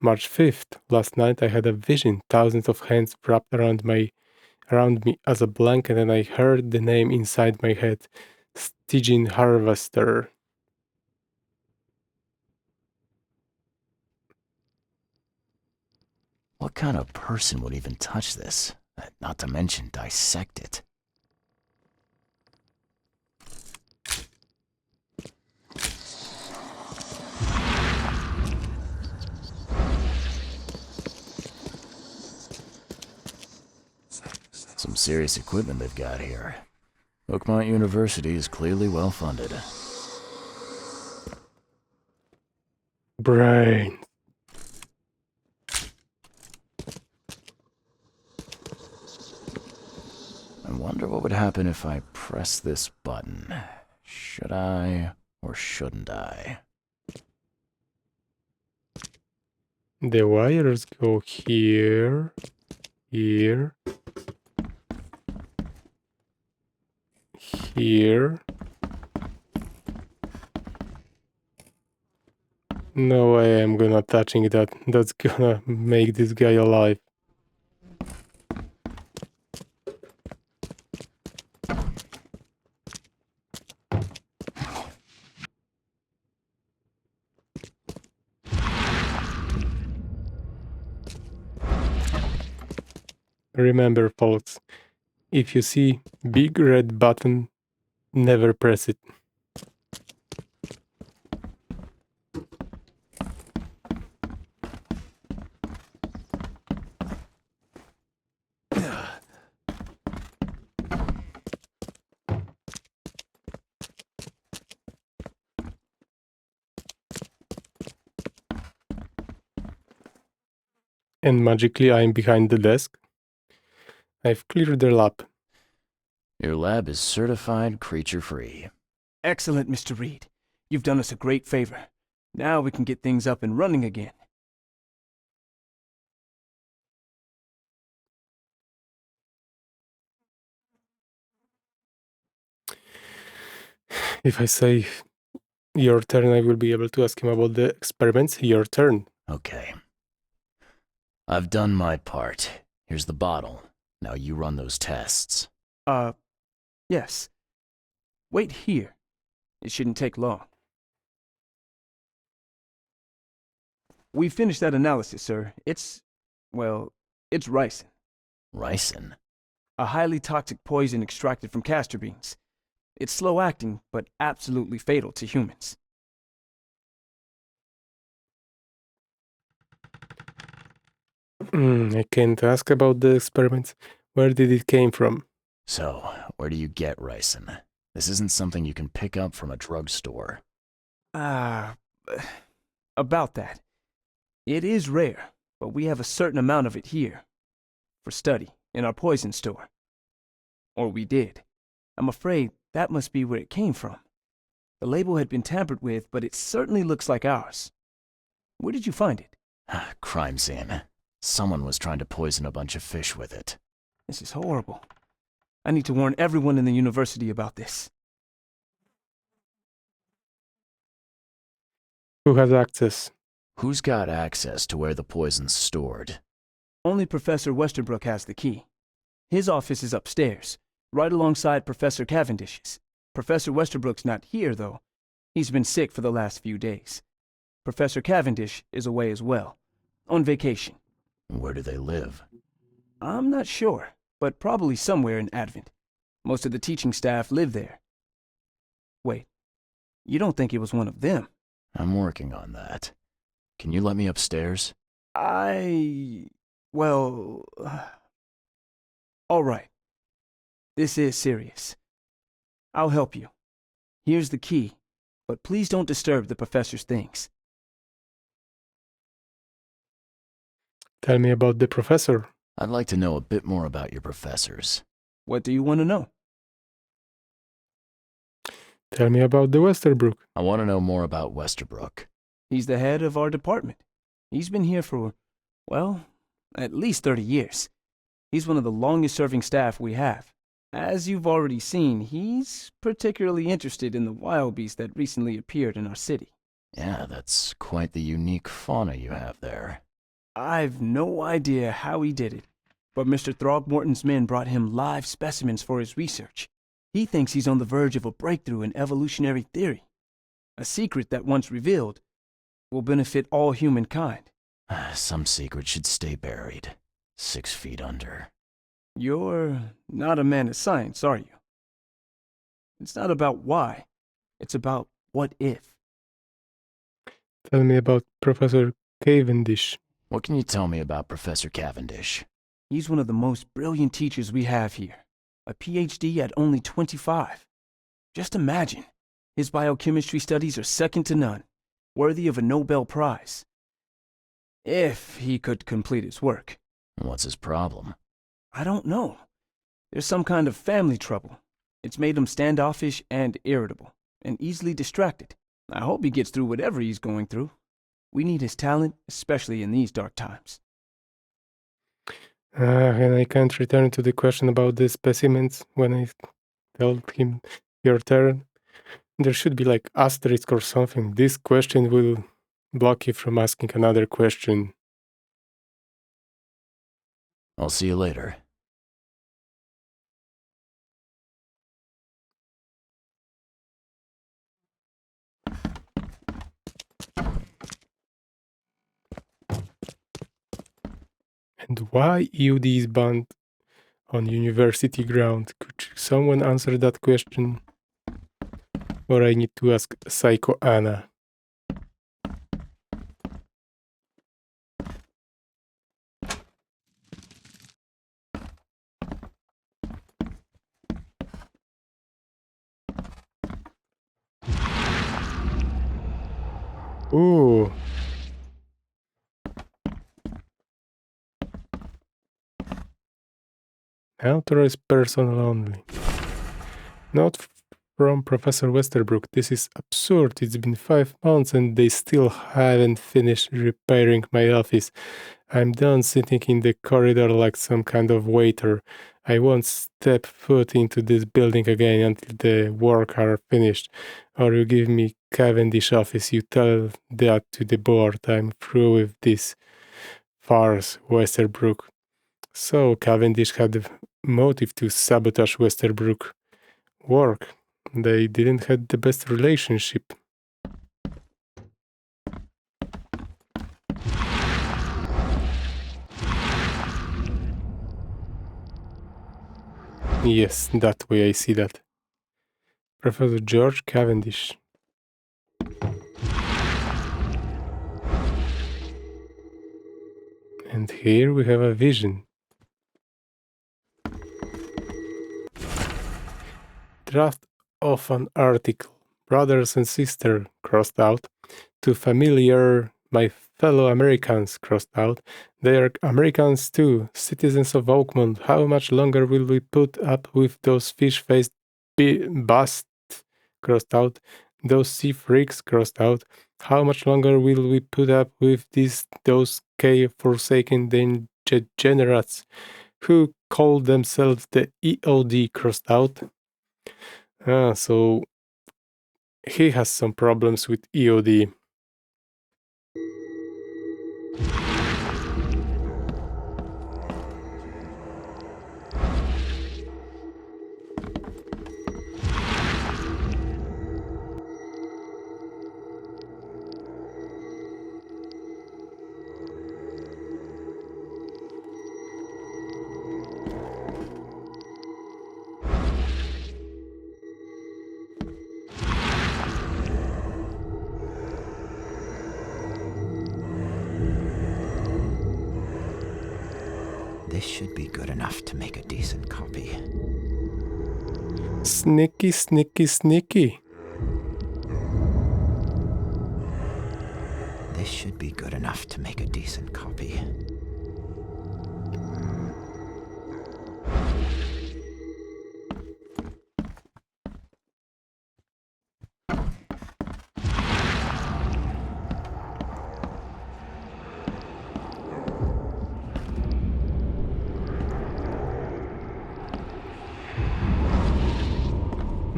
A: March 5th. Last night I had a vision, thousands of hands wrapped around me as a blanket, and I heard the name inside my head. Stygian Harvester.
G: What kind of person would even touch this? Not to mention dissect it. Some serious equipment they've got here. Oakmont University is clearly well funded.
A: Brain.
G: I wonder what would happen if I press this button. Should I or shouldn't I?
A: The wires go here, here, here. No way I'm gonna touching that. That's gonna make this guy alive. Remember, folks, if you see big red button, never press it. And magically I'm behind the desk. I've cleared the lab.
G: Your lab is certified creature-free.
K: Excellent, Mr. Reed. You've done us a great favor. Now we can get things up and running again.
A: If I say your turn, I will be able to ask him about the experiments. Your turn.
G: Okay. I've done my part. Here's the bottle. Now you run those tests.
K: Yes. Wait here. It shouldn't take long. We finished that analysis, sir. It's ricin.
G: Ricin?
K: A highly toxic poison extracted from castor beans. It's slow-acting, but absolutely fatal to humans.
A: I can't ask about the experiments. Where did it came from?
G: So, where do you get ricin? This isn't something you can pick up from a drugstore.
K: About that. It is rare, but we have a certain amount of it here. For study, in our poison store. Or we did. I'm afraid that must be where it came from. The label had been tampered with, but it certainly looks like ours. Where did you find it?
G: Crime scene. Someone was trying to poison a bunch of fish with it.
K: This is horrible. I need to warn everyone in the university about this.
A: Who has access?
G: Who's got access to where the poison's stored?
K: Only Professor Westerbrook has the key. His office is upstairs, right alongside Professor Cavendish's. Professor Westerbrook's not here, though. He's been sick for the last few days. Professor Cavendish is away as well, on vacation.
G: Where do they live?
K: I'm not sure, but probably somewhere in Advent. Most of the teaching staff live there. Wait, you don't think it was one of them?
G: I'm working on that. Can you let me upstairs?
K: Well... all right. This is serious. I'll help you. Here's the key. but please don't disturb the professor's things.
A: Tell me about the professor.
G: I'd like to know a bit more about your professors.
K: What do you want to know?
A: Tell me about the Westerbrook.
G: I want to know more about Westerbrook.
K: He's the head of our department. He's been here for, well, at least 30 years. He's one of the longest-serving staff we have. As you've already seen, he's particularly interested in the wild beast that recently appeared in our city.
G: Yeah, that's quite the unique fauna you have there.
K: I've no idea how he did it, but Mr. Throgmorton's men brought him live specimens for his research. He thinks he's on the verge of a breakthrough in evolutionary theory, a secret that, once revealed, will benefit all humankind.
G: Some secret should stay buried, 6 feet under.
K: You're not a man of science, are you? It's not about why, it's about what if.
A: Tell me about Professor Cavendish.
G: What can you tell me about Professor Cavendish?
K: He's one of the most brilliant teachers we have here. A PhD at only 25. Just imagine, his biochemistry studies are second to none, worthy of a Nobel Prize. If he could complete his work.
G: What's his problem?
K: I don't know. There's some kind of family trouble. It's made him standoffish and irritable, and easily distracted. I hope he gets through whatever he's going through. We need his talent, especially in these dark times.
A: And I can't return to the question about the specimens when I told him your turn. There should be like asterisk or something. This question will block you from asking another question.
G: I'll see you later.
A: And why EOD is banned on university ground? Could someone answer that question? Or I need to ask Psycho Anna. Ooh. Authorized personnel only. Not from Professor Westerbrook. This is absurd. It's been 5 months and they still haven't finished repairing my office. I'm done sitting in the corridor like some kind of waiter. I won't step foot into this building again until the work are finished. Or you give me Cavendish office. You tell that to the board. I'm through with this farce, Westerbrook. So Cavendish had a motive to sabotage Westerbrook work. They didn't have the best relationship. Yes, that way I see that. Professor George Cavendish. And here we have a vision. Draft of an article. Brothers and sisters, crossed out. To familiar, my fellow Americans, crossed out. They are Americans too, citizens of Oakmont. How much longer will we put up with those fish-faced busts, crossed out? Those sea freaks, crossed out. How much longer will we put up with those forsaken degenerates who call themselves the EOD, crossed out? So he has some problems with EOD.
I: This should be good enough to make a decent copy.
A: Sneaky, sneaky, sneaky.
I: This should be good enough to make a decent copy.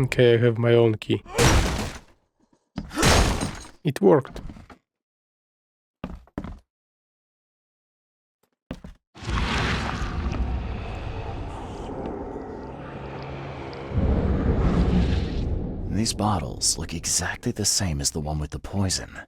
A: Okay, I have my own key. It worked.
G: These bottles look exactly the same as the one with the poison.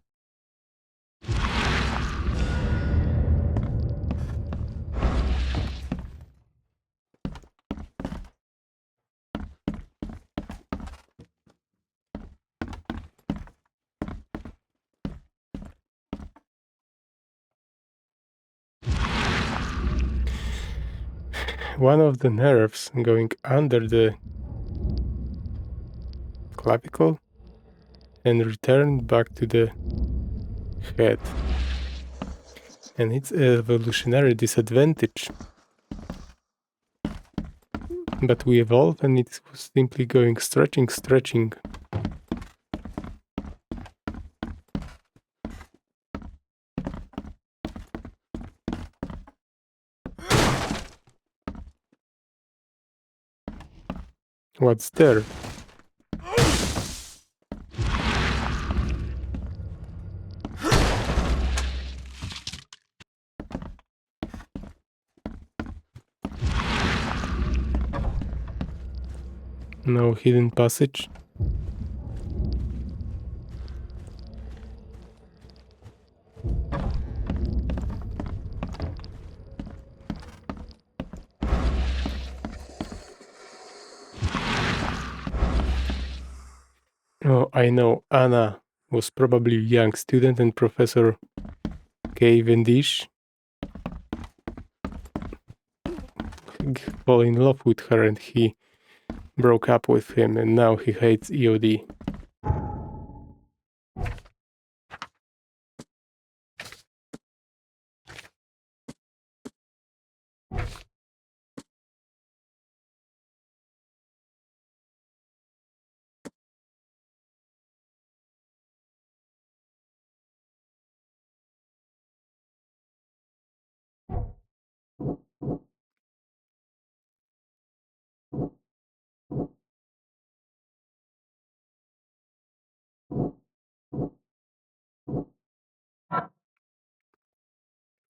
A: One of the nerves going under the clavicle and returned back to the head. And it's an evolutionary disadvantage. But we evolved and it was simply going stretching. What's there? No hidden passage. Oh, I know. Anna was probably a young student and Professor Cavendish fell in love with her and he broke up with him and now he hates EOD.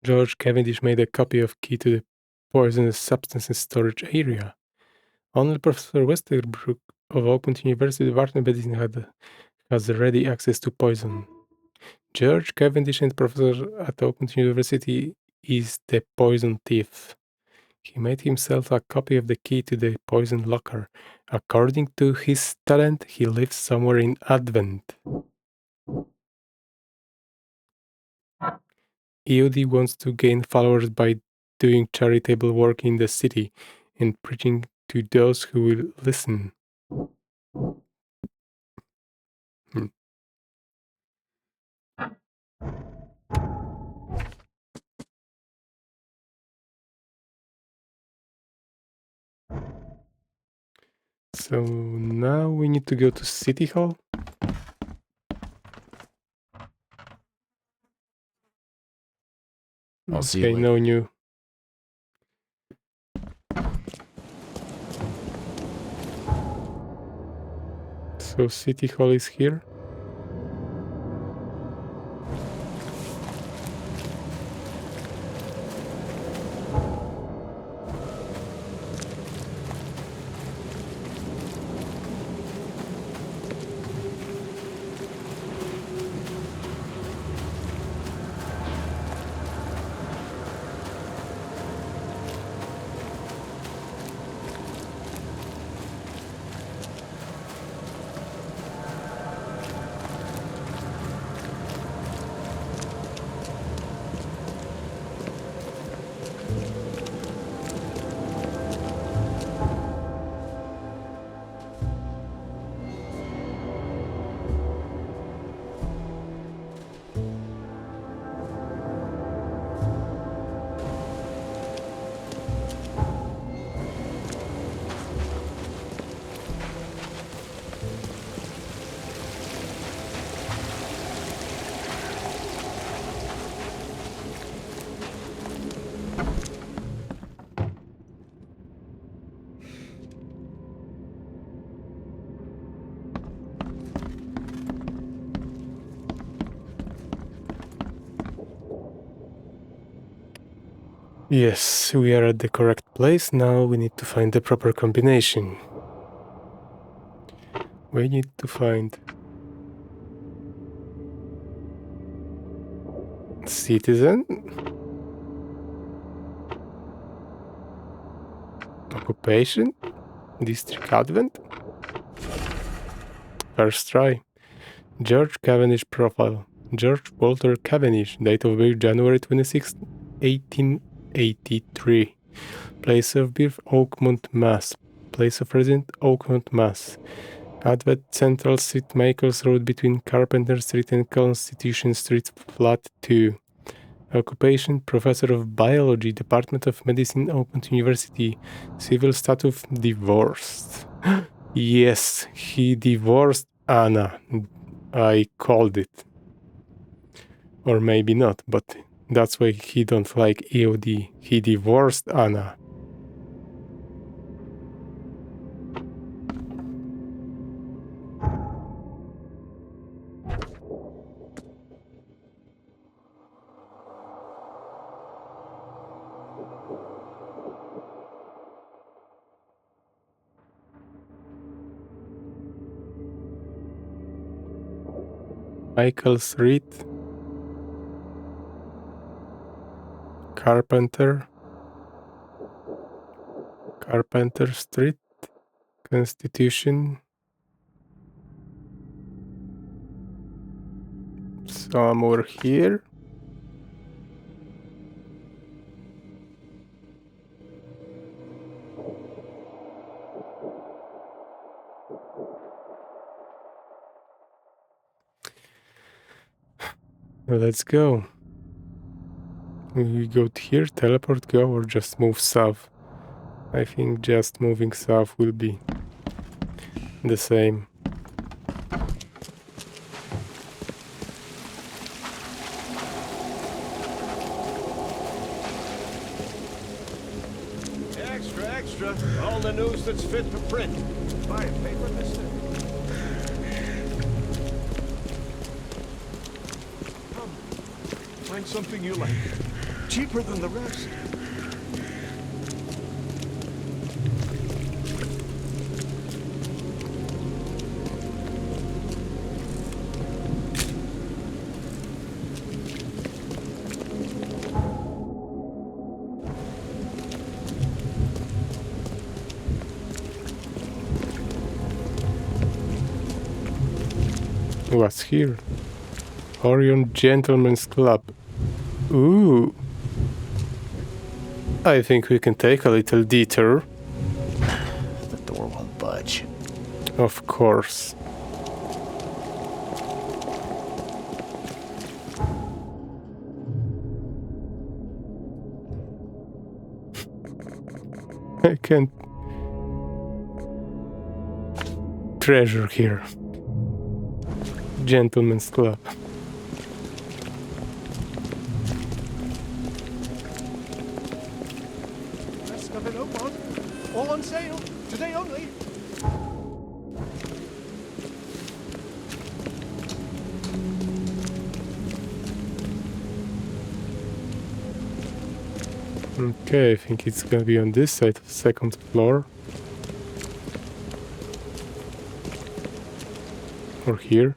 A: George Cavendish made a copy of Key to the Poisonous Substances Storage Area. Only Professor Westerbrook of Oakland University Department of Medicine has ready access to poison. George Cavendish and professor at Oakland University is the poison thief. He made himself a copy of the key to the poison locker. According to his talent, he lives somewhere in Advent. EOD wants to gain followers by doing charitable work in the city and preaching to those who will listen. So now we need to go to City Hall.
G: I'll see you later.
A: No new. So City Hall is here. Yes, we are at the correct place. Now we need to find the proper combination. We need to find citizen, occupation, district advent. First try. George Cavendish profile. George Walter Cavendish, date of birth January 26, 1883. Place of birth Oakmont, Mass. Place of residence Oakmont, Mass. Advent Central Street, Michaels Road between Carpenter Street and Constitution Street, Flat 2. Occupation Professor of Biology, Department of Medicine, Oakmont University. Civil status divorced. Yes, he divorced Anna. I called it. Or maybe not, but that's why he don't like EOD. He divorced Anna. Michael Street, Carpenter Street, Constitution, somewhere here. Let's go. We go here, teleport, go, or just move south? I think just moving south will be the same.
B: Extra, extra. All the news that's fit for print. Buy a paper, mister. Come, find something you like. Cheaper than the rest.
A: What's here? Orion Gentlemen's Club. Ooh. I think we can take a little detour.
G: The door won't budge.
A: Of course. I can't treasure here. Gentlemen's Club.
B: Best of it, Oakmont. All on sale. Today only.
A: Okay, I think it's gonna be on this side of the second floor. Or here.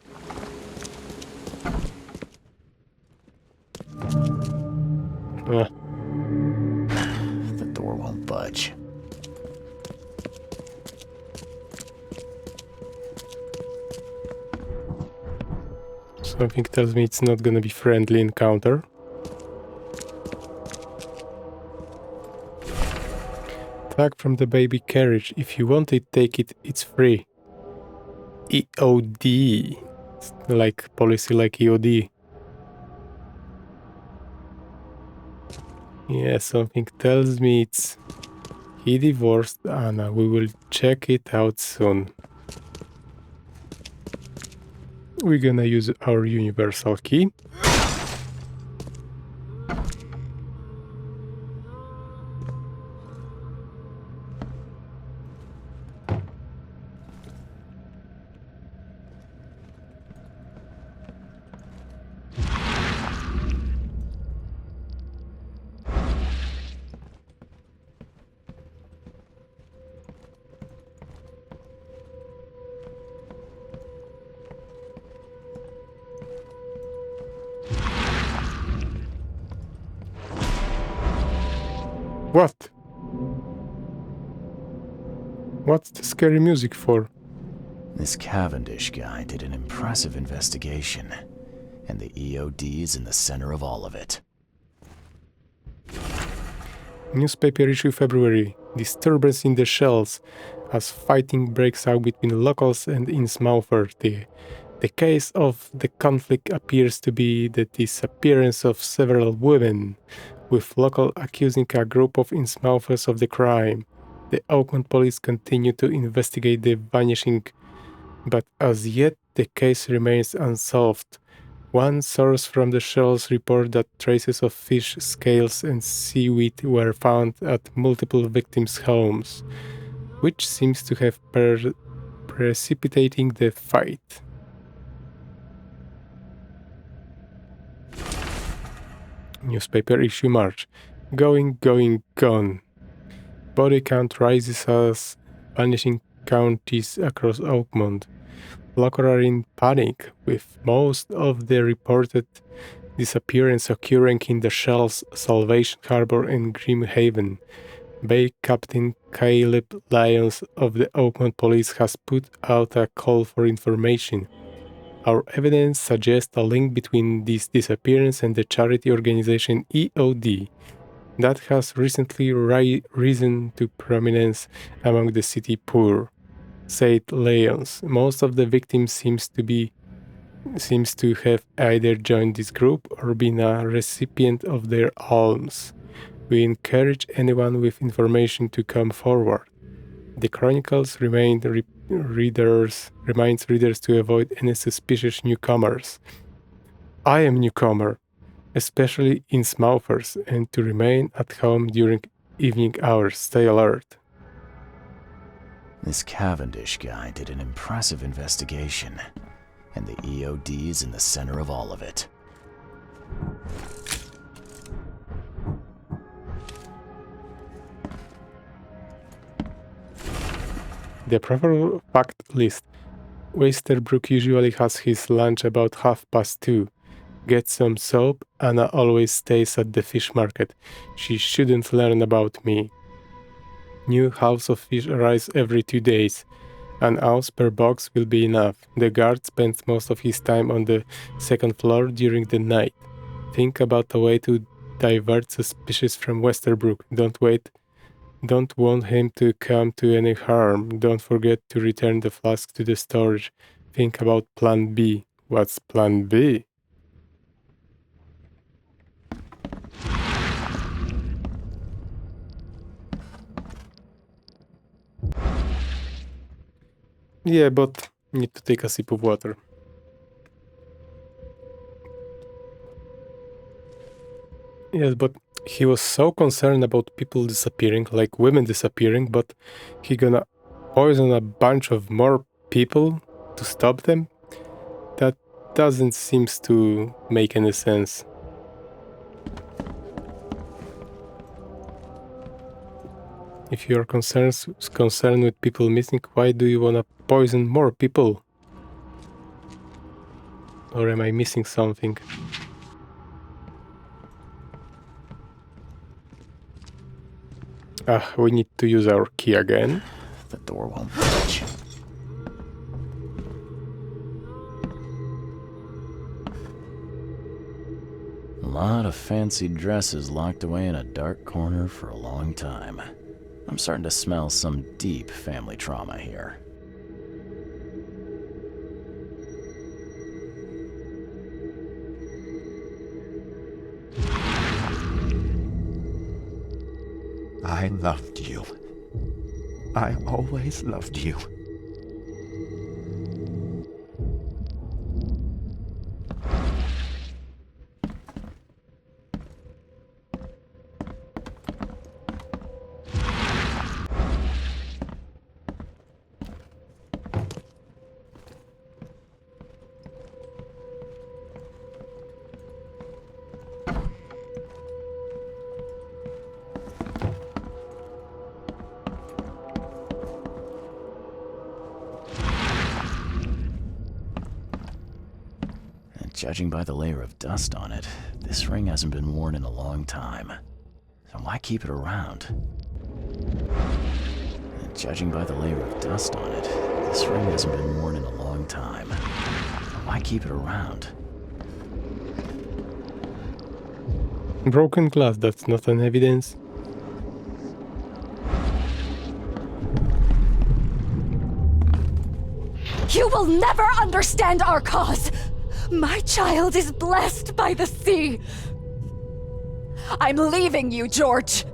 A: Ah,
G: The door won't budge.
A: something tells me it's not gonna be friendly encounter. Tag from the baby carriage. If you want it, take it. It's free. EOD. It's like policy like EOD. Yeah, something tells me it's... He divorced Anna. We will check it out soon. We're gonna use our universal key. What? What's the scary music for?
G: This Cavendish guy did an impressive investigation, and the EOD is in the center of all of it.
A: Newspaper issue February. Disturbance in the shells as fighting breaks out between locals and Innsmouth. The case of the conflict appears to be the disappearance of several women, with local accusing a group of Innsmouthers of the crime. The Oakmont police continue to investigate the vanishing, but as yet the case remains unsolved. One source from the shells report that traces of fish scales and seaweed were found at multiple victims' homes, which seems to have precipitating the fight. Newspaper issue March. Going, gone. Body count rises as vanishing counties across Oakmont. Locals are in panic, with most of the reported disappearance occurring in the Shells, Salvation Harbor, and Grimhaven. Bay Captain Caleb Lyons of the Oakmont Police has put out a call for information. Our evidence suggests a link between this disappearance and the charity organization EOD that has recently risen to prominence among the city poor, said Lyons. Most of the victims seems to have either joined this group or been a recipient of their alms. We encourage anyone with information to come forward. The Chronicles reminds readers to avoid any suspicious newcomers. I am newcomer, especially Innsmouthers, and to remain at home during evening hours. Stay alert.
G: This Cavendish guy did an impressive investigation, and the EOD is in the center of all of it.
A: The proper fact list. Westerbrook usually has his lunch about 2:30. Gets some soap. Anna always stays at the fish market. She shouldn't learn about me. New house of fish arrives every 2 days. An ounce per box will be enough. The guard spends most of his time on the second floor during the night. Think about a way to divert suspicions from Westerbrook. Don't want him to come to any harm. Don't forget to return the flask to the storage. Think about plan B. What's plan B? Yeah, but need to take a sip of water. Yes, but he was so concerned about people disappearing, like women disappearing, but he gonna poison a bunch of more people to stop them? That doesn't seem to make any sense. If you're concerned with people missing, why do you wanna poison more people? Or am I missing something? We need to use our key again.
G: The door won't budge. A lot of fancy dresses locked away in a dark corner for a long time. I'm starting to smell some deep family trauma here.
I: I loved you. I always loved you.
G: Judging by the layer of dust on it, this ring hasn't been worn in a long time. then why keep it around? And judging by the layer of dust on it, this ring hasn't been worn in a long time. Then why keep it around?
A: Broken glass, that's not an evidence.
C: You will never understand our cause! My child is blessed by the sea! I'm leaving you, George!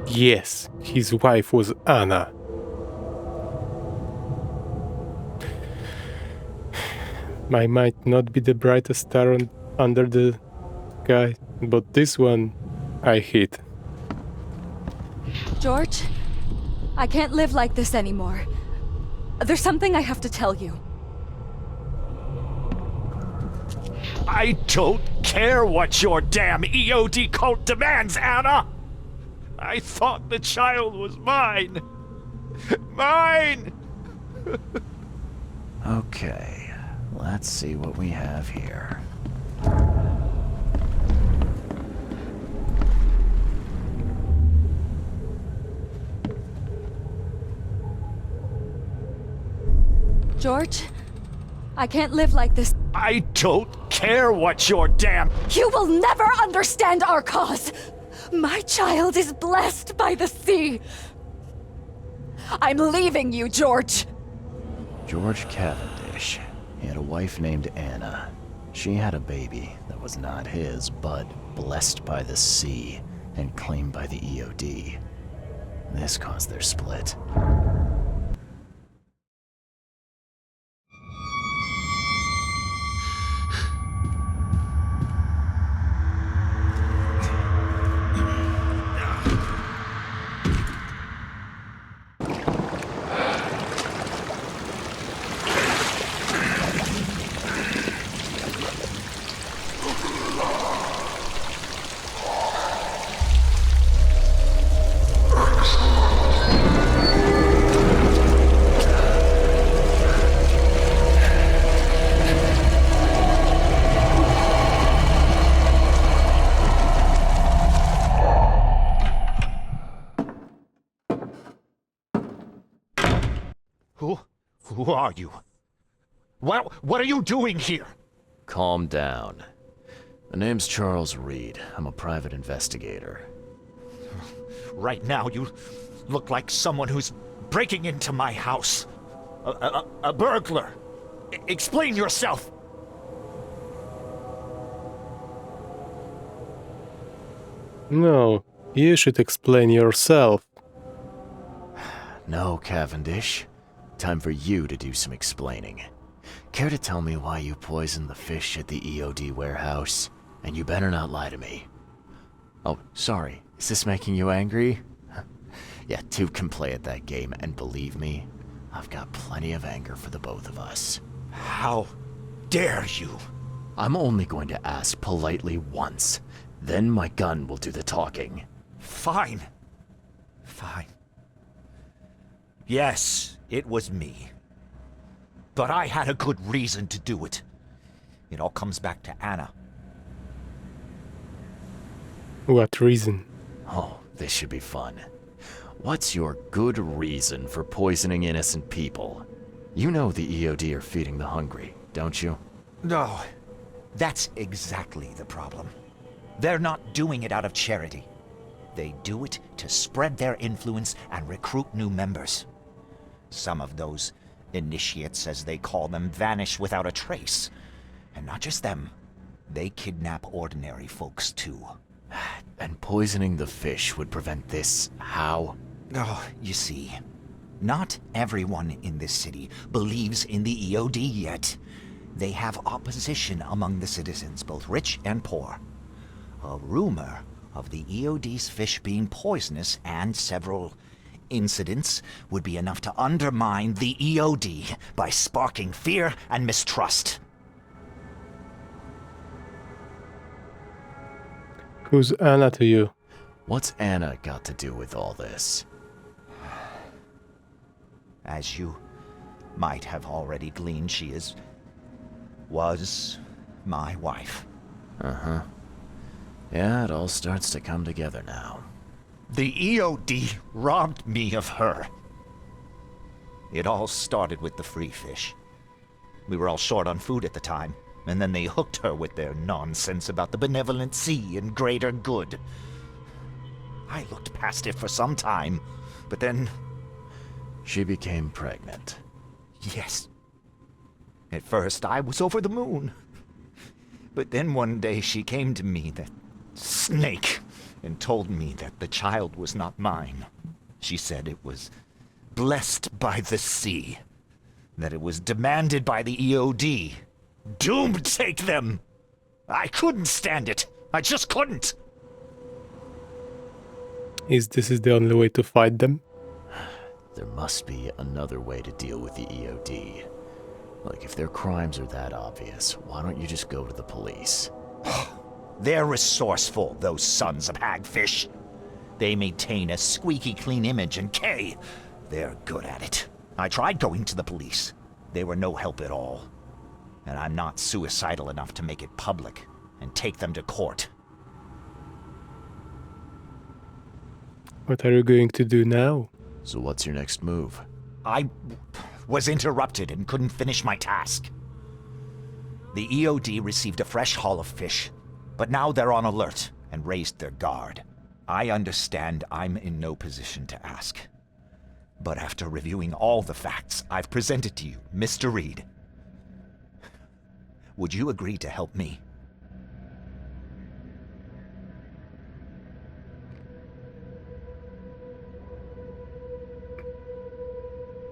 A: Yes, his wife was Anna. I might not be the brightest star under the sky, but this one I hit.
C: George, I can't live like this anymore. There's something I have to tell you.
F: I don't care what your damn EOD cult demands, Anna! I thought the child was mine! Mine!
G: Okay, let's see what we have here.
C: George, I can't live like this.
F: I don't care what your damn...
C: You will never understand our cause! My child is blessed by the sea! I'm leaving you, George!
G: George Cavendish. He had a wife named Anna. She had a baby that was not his, but blessed by the sea and claimed by the EOD. This caused their split.
F: Who are you? What are you doing here?
G: Calm down. My name's Charles Reed. I'm a private investigator.
F: Right now, you look like someone who's breaking into my house. A burglar. Explain yourself.
A: No, you should explain yourself.
G: No, Cavendish. Time for you to do some explaining. Care to tell me why you poisoned the fish at the EOD warehouse? And you better not lie to me. Oh, sorry. Is this making you angry? Yeah, two can play at that game, and believe me, I've got plenty of anger for the both of us.
F: How dare you?
G: I'm only going to ask politely once. Then my gun will do the talking.
F: Fine. Fine. Yes, it was me. But I had a good reason to do it. It all comes back to Anna.
A: What reason?
G: Oh, this should be fun. What's your good reason for poisoning innocent people? You know the EOD are feeding the hungry, don't you?
F: No, that's exactly the problem. They're not doing it out of charity. They do it to spread their influence and recruit new members. Some of those initiates, as they call them, vanish without a trace. And not just them. They kidnap ordinary folks, too.
G: And poisoning the fish would prevent this how?
F: Oh, you see, not everyone in this city believes in the EOD yet. They have opposition among the citizens, both rich and poor. A rumor of the EOD's fish being poisonous and several incidents would be enough to undermine the EOD by sparking fear and mistrust.
A: Who's Anna to you?
G: What's Anna got to do with all this?
F: As you might have already gleaned, was my wife.
G: Uh-huh. Yeah, it all starts to come together now.
I: The EOD robbed me of her. It all started with the free fish. We were all short on food at the time, and then they hooked her with their nonsense about the benevolent sea and greater good. I looked past it for some time, but then...
G: She became pregnant.
I: Yes. At first, I was over the moon. But then one day she came to me, that snake, and told me that the child was not mine. She said it was blessed by the sea, that it was demanded by the EOD. Doomed take them! I couldn't stand it. I just couldn't.
A: Is this the only way to fight them?
G: There must be another way to deal with the EOD. Like, if their crimes are that obvious, why don't you just go to the police?
I: They're resourceful, those sons of hagfish. They maintain a squeaky clean image, and they're good at it. I tried going to the police. They were no help at all. And I'm not suicidal enough to make it public and take them to court.
A: What are you going to do now?
G: So what's your next move?
I: I was interrupted and couldn't finish my task. The EOD received a fresh haul of fish, but now they're on alert and raised their guard. I understand I'm in no position to ask. But after reviewing all the facts I've presented to you, Mr. Reed, would you agree to help me?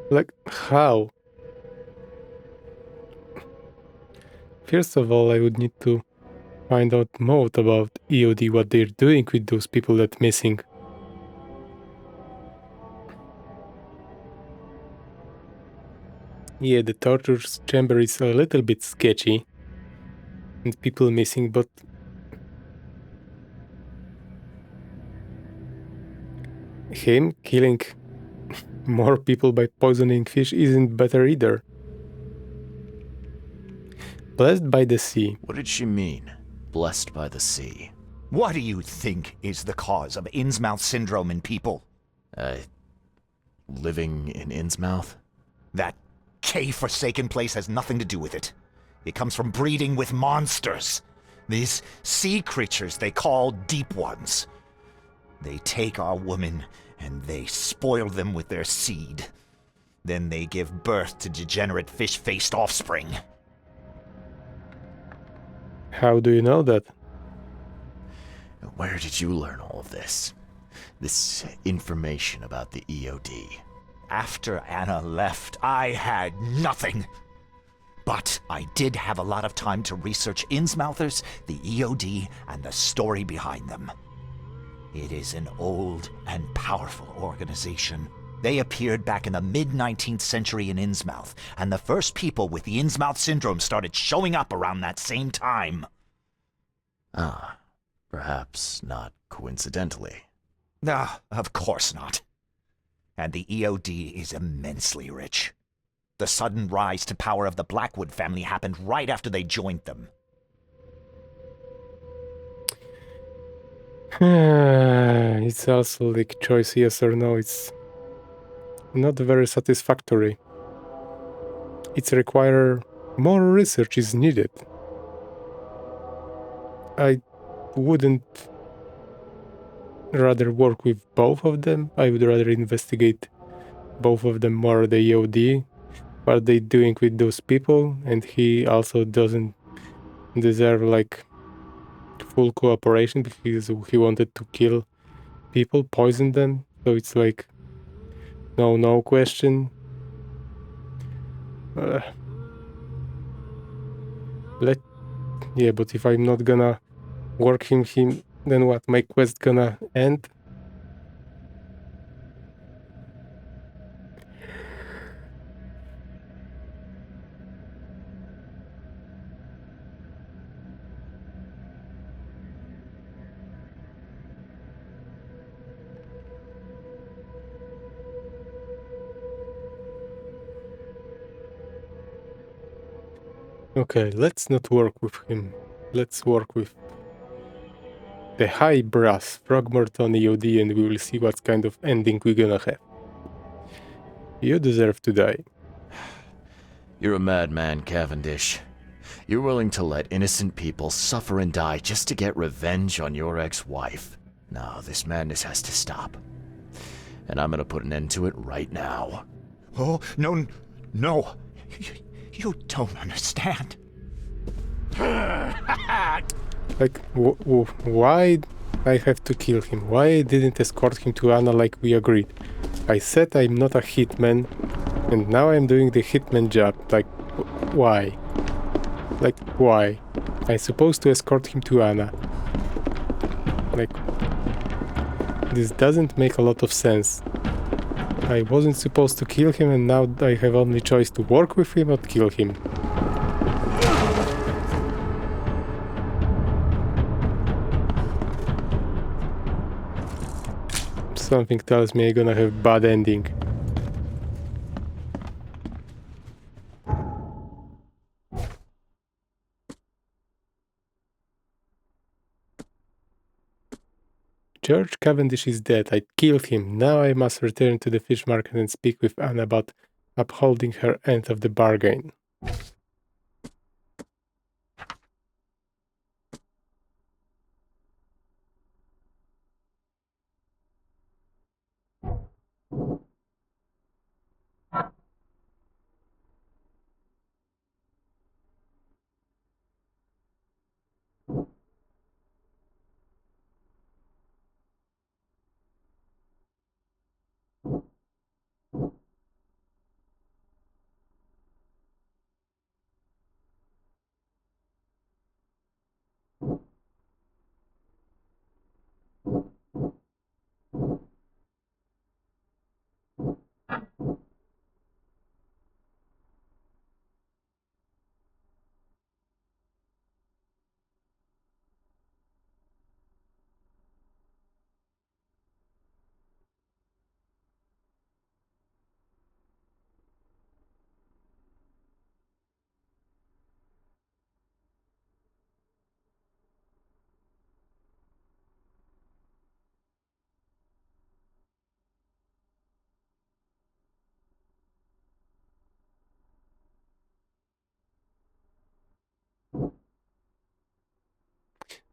A: Like, how? First of all, I would need to find out more about EOD, what they're doing with those people that missing. Yeah, the torture chamber is a little bit sketchy. And people missing, but... him killing more people by poisoning fish isn't better either. Blessed by the sea.
G: What did she mean? Blessed by the sea.
I: What do you think is the cause of Innsmouth syndrome in people?
G: Living in Innsmouth?
I: That K-forsaken place has nothing to do with it. It comes from breeding with monsters. These sea creatures they call Deep Ones. They take our women and they spoil them with their seed. Then they give birth to degenerate fish-faced offspring.
A: How do you know that?
G: Where did you learn all of this? This information about the EOD?
I: After Anna left, I had nothing. But I did have a lot of time to research Innsmouthers, the EOD, and the story behind them. It is an old and powerful organization. They appeared back in the mid-19th century in Innsmouth, and the first people with the Innsmouth syndrome started showing up around that same time.
G: Ah, perhaps not coincidentally.
I: Of course not. And the EOD is immensely rich. The sudden rise to power of the Blackwood family happened right after they joined them.
A: It's also like choice yes or no. It's not very satisfactory. It's require more research is needed. I wouldn't rather work with both of them. I would rather investigate both of them more, the EOD, what they doing with those people, and he also doesn't deserve like full cooperation because he wanted to kill people, poison them. So it's like no question. But if I'm not gonna work him, then what? My quest gonna end? Okay, let's not work with him. let's work with the high brass, Frogmorton EOD, and we will see what kind of ending we're gonna have. You deserve to die.
G: You're a madman, Cavendish. You're willing to let innocent people suffer and die just to get revenge on your ex-wife. No, this madness has to stop. And I'm gonna put an end to it right now.
I: Oh, no, no. You don't understand.
A: Like, why I have to kill him? Why I didn't escort him to Anna like we agreed? I said I'm not a hitman, and now I'm doing the hitman job. Like, why? Like, why? I'm supposed to escort him to Anna. Like, this doesn't make a lot of sense. I wasn't supposed to kill him, and now I have only choice to work with him or kill him. Something tells me I'm gonna have bad ending. George Cavendish is dead. I killed him. Now I must return to the fish market and speak with Anna about upholding her end of the bargain.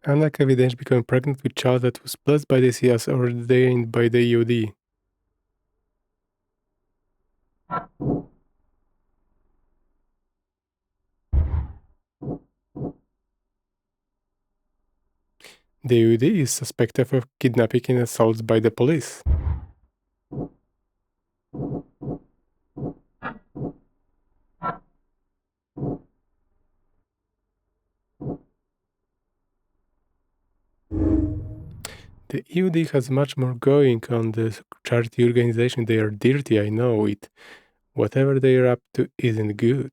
A: Anna Cavendish became pregnant with child that was blessed by the sea as ordained by the EOD. The EOD is suspected of kidnapping and assaults by the police. The EOD has much more going on the charity organization. They are dirty, I know it. Whatever they are up to isn't good.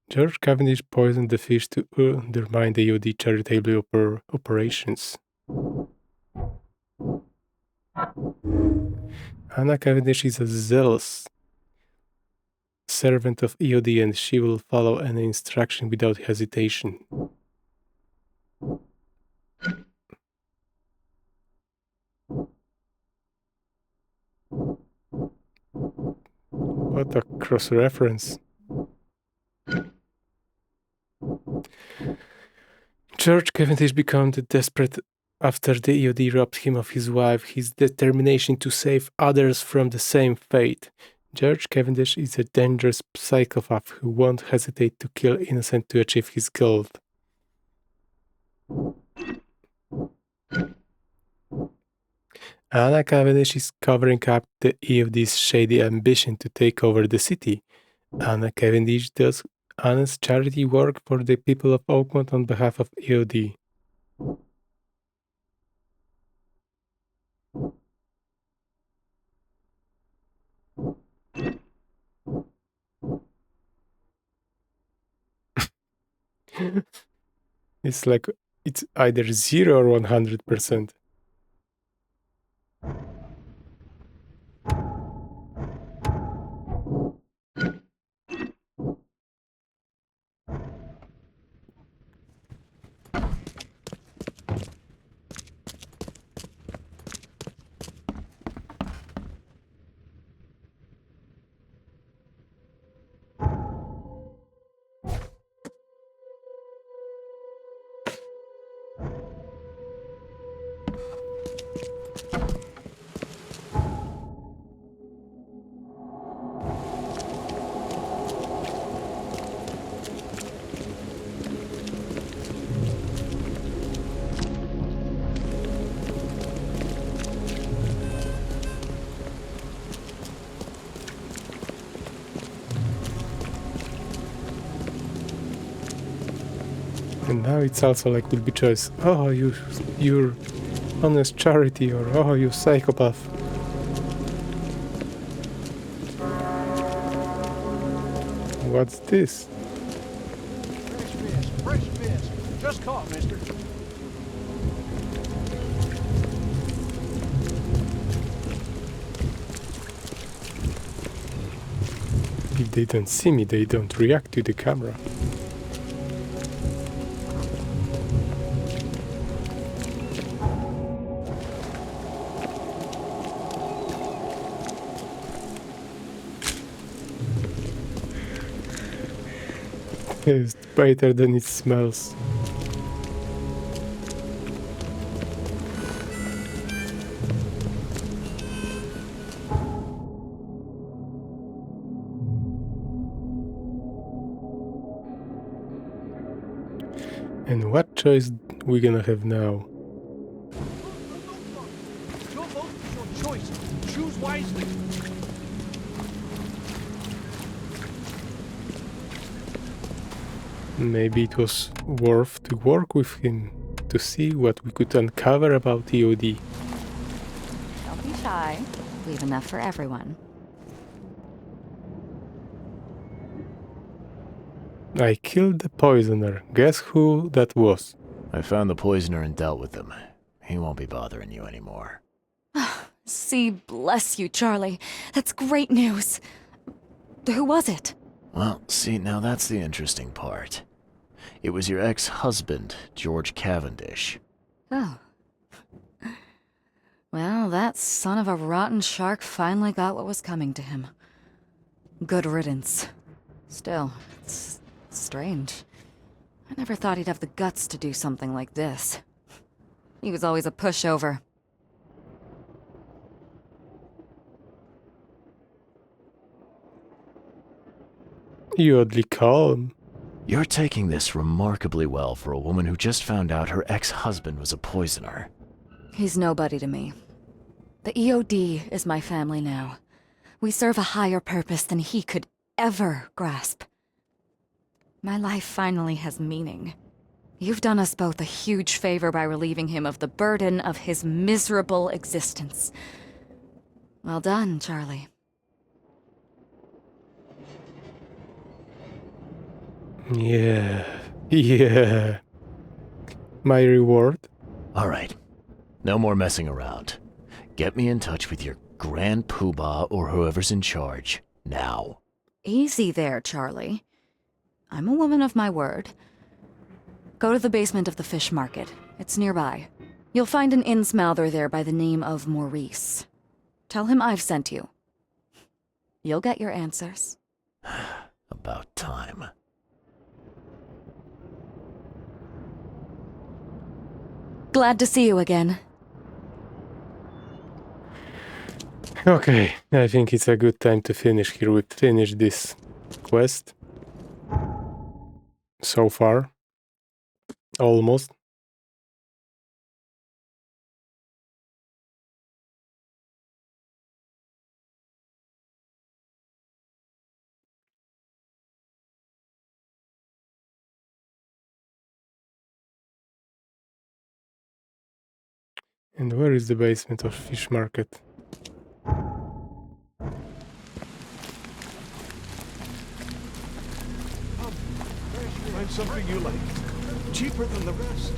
A: George Cavendish poisoned the fish to undermine the EOD charitable operations. Anna Cavendish is a zealous servant of EOD, and she will follow any instruction without hesitation. What a cross-reference. George Cavendish became desperate after the EOD robbed him of his wife. His determination to save others from the same fate. George Cavendish is a dangerous psychopath who won't hesitate to kill innocent to achieve his goal. Anna Cavendish is covering up the EOD's shady ambition to take over the city. Anna Cavendish does honest charity work for the people of Oakmont on behalf of EOD. It's like it's either 0 or 100%. And now it's also like will be choice. Oh, you're honest charity, or oh, you psychopath. What's this?
B: Fresh fish. Just caught, mister.
A: If they don't see me, they don't react to the camera. It's better than it smells. And what choice we gonna have now?
B: Your vote is your choice. Choose wisely.
A: Maybe it was worth to work with him to see what we could uncover about EOD.
C: Don't be shy. We've enough for everyone.
A: I killed the poisoner. Guess who that was?
G: I found the poisoner and dealt with him. He won't be bothering you anymore.
C: See, bless you, Charlie. That's great news. Who was it?
G: Well, see, now that's the interesting part. It was your ex-husband, George Cavendish.
C: Oh. Well, that son of a rotten shark finally got what was coming to him. Good riddance. Still, it's strange. I never thought he'd have the guts to do something like this. He was always a pushover.
A: You oddly calm.
G: You're taking this remarkably well for a woman who just found out her ex-husband was a poisoner.
C: He's nobody to me. The EOD is my family now. We serve a higher purpose than he could ever grasp. My life finally has meaning. You've done us both a huge favor by relieving him of the burden of his miserable existence. Well done, Charlie.
A: Yeah. My reward?
G: All right. No more messing around. Get me in touch with your Grand Poobah or whoever's in charge, now.
C: Easy there, Charlie. I'm a woman of my word. Go to the basement of the fish market. It's nearby. You'll find an innsmouther there by the name of Maurice. Tell him I've sent you. You'll get your answers.
G: About time.
C: Glad to see you again.
A: Okay, I think it's a good time to finish here. We finished this quest. So far. Almost. And where is the basement of fish market?
B: something you like. Cheaper than the rest.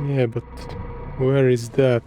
A: Yeah, but where is that?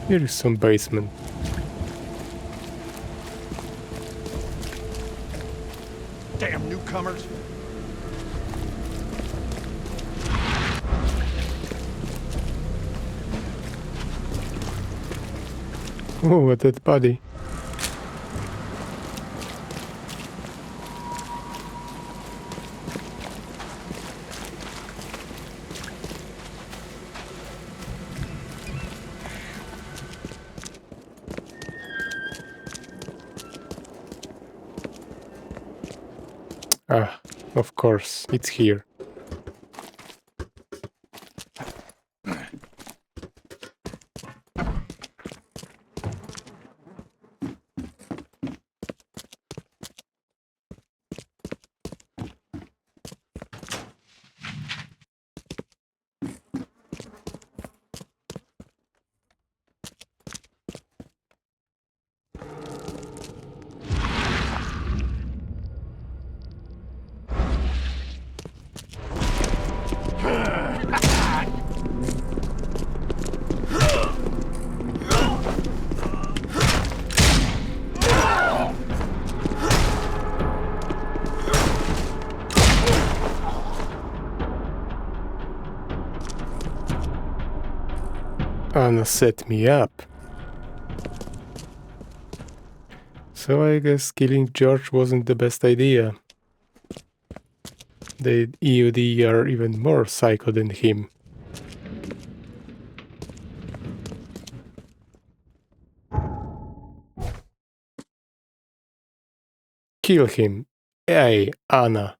A: Here is some basement.
B: Damn newcomers.
A: Oh, a dead body. Ah, of course, it's here. Anna set me up. So I guess killing George wasn't the best idea. The EOD are even more psycho than him. Kill him. Hey, Anna.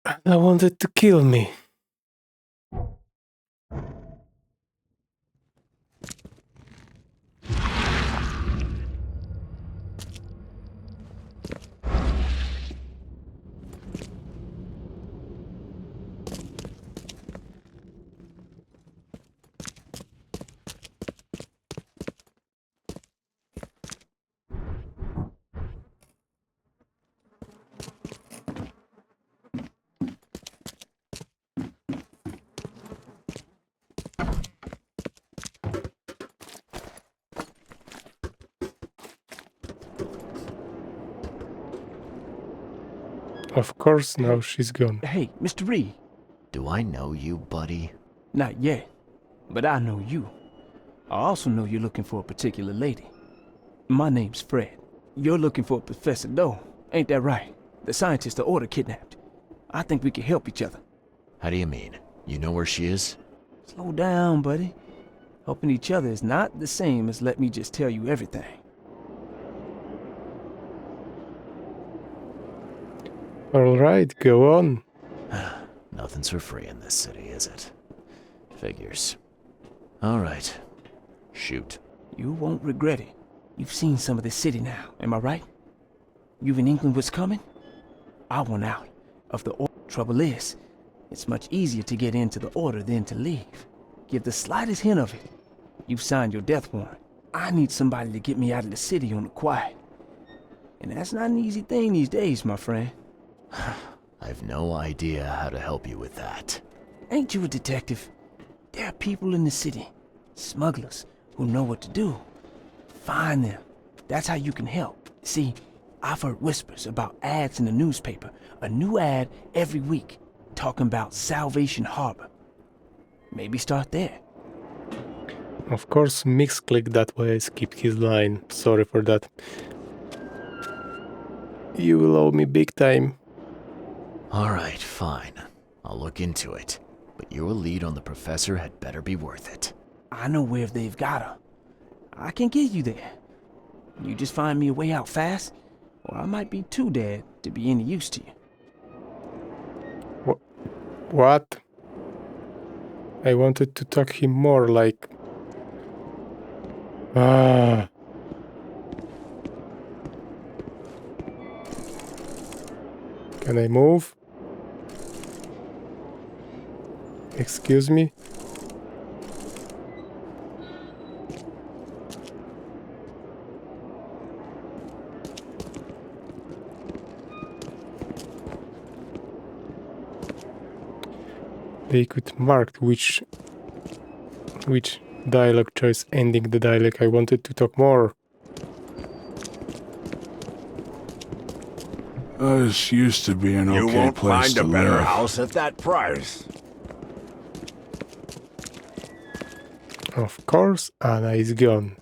A: Anna wanted to kill me. Of course, now she's gone.
K: Hey, Mr. Reed.
G: Do I know you, buddy?
K: Not yet, but I know you. I also know you're looking for a particular lady. My name's Fred. You're looking for Professor Doe, ain't that right? The scientist the Order kidnapped. I think we can help each other.
G: How do you mean? You know where she is?
K: Slow down, buddy. Helping each other is not the same as let me just tell you everything.
A: Alright, go on.
G: Nothing's for free in this city, is it? Figures. Alright. Shoot.
K: You won't regret it. You've seen some of this city now, am I right? You've in England what's coming? I want out of the order. Trouble is, it's much easier to get into the order than to leave. Give the slightest hint of it. You've signed your death warrant. I need somebody to get me out of the city on the quiet. And that's not an easy thing these days, my friend.
G: I've no idea how to help you with that.
K: Ain't you a detective? There are people in the city, smugglers, who know what to do. Find them. That's how you can help. See, I've heard whispers about ads in the newspaper. A new ad every week, talking about Salvation Harbor. Maybe start there.
A: Of course, Mix clicked that way. I skipped his line. Sorry for that. You will owe me big time.
G: Alright, fine. I'll look into it. But your lead on the professor had better be worth it.
K: I know where they've got her. I can get you there. You just find me a way out fast, or I might be too dead to be any use to you.
A: What? I wanted to talk him more like... Ah. Can I move? Excuse me? They could mark which dialogue choice ending the dialogue. I wanted to talk more.
L: This used to be an
E: You
L: okay
E: won't
L: place
E: find
L: to
E: a better
L: live.
E: house at that price.
A: Of course, Anna is gone.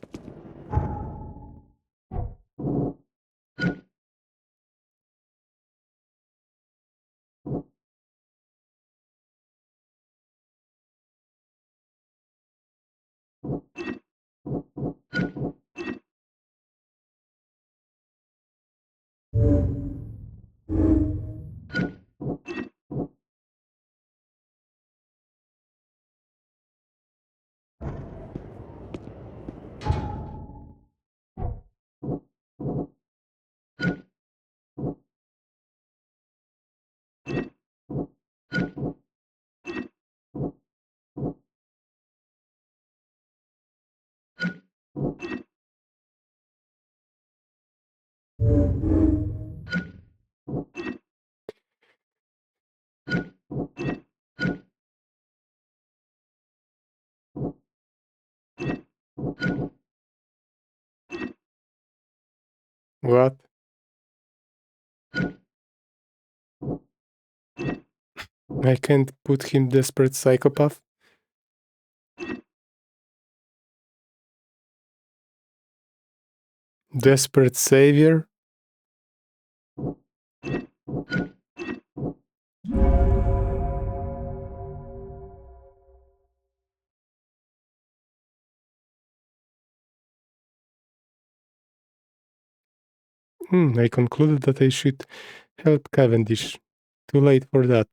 A: What? I can't put him desperate psychopath. Desperate savior? I concluded that I should help Cavendish. Too late for that.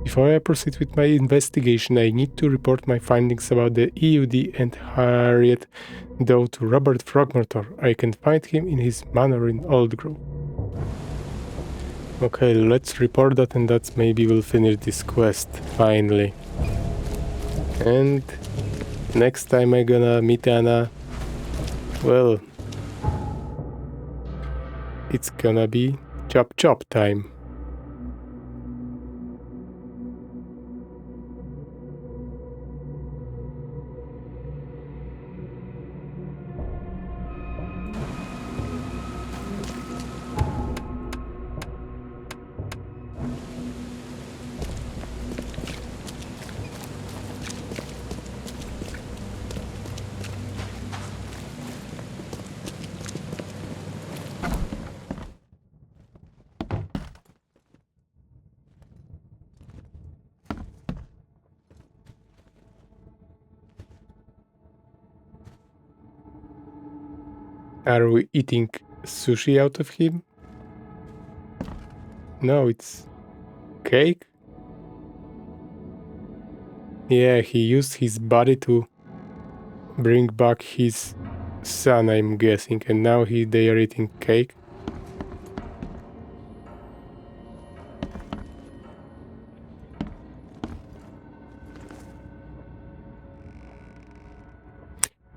A: Before I proceed with my investigation, I need to report my findings about the EUD and Harriet Doe to Robert Frogmortor. I can find him in his manor in Oldgrove. Okay, let's report that, and that's maybe we'll finish this quest, finally. And next time I'm gonna meet Anna, well, it's gonna be chop time. Are we eating sushi out of him? No, it's cake. Yeah, he used his body to bring back his son, I'm guessing, and now they are eating cake.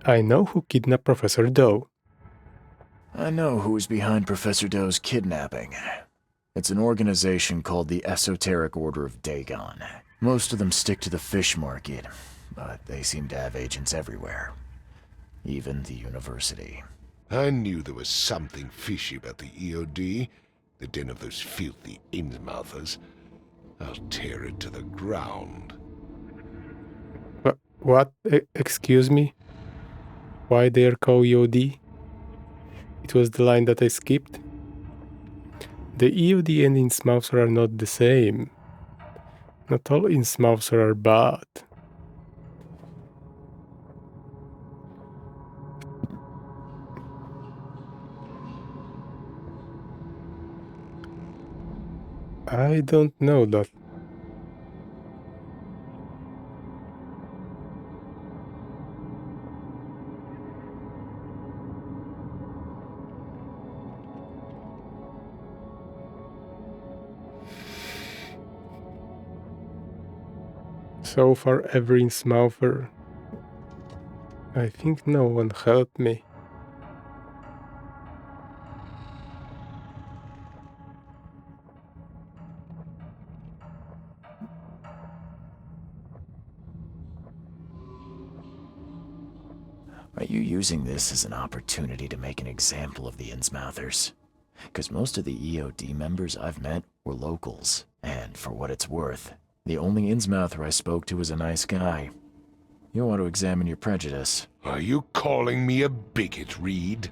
A: I know who kidnapped Professor Doe.
G: I know who's behind Professor Doe's kidnapping. It's an organization called the Esoteric Order of Dagon. Most of them stick to the fish market, but they seem to have agents everywhere. Even the university.
D: I knew there was something fishy about the EOD, the den of those filthy Innsmouthers. I'll tear it to the ground.
A: What? Excuse me? Why they're co-EOD? It was the line that I skipped. The EOD and Innsmouther are not the same. Not all Innsmouther are bad. I don't know that. So far, every Innsmouther. I think no one helped me.
G: Are you using this as an opportunity to make an example of the Innsmouthers? Because most of the EOD members I've met were locals, and for what it's worth, the only Innsmouther I spoke to was a nice guy. You want to examine your prejudice.
D: Are you calling me a bigot, Reed?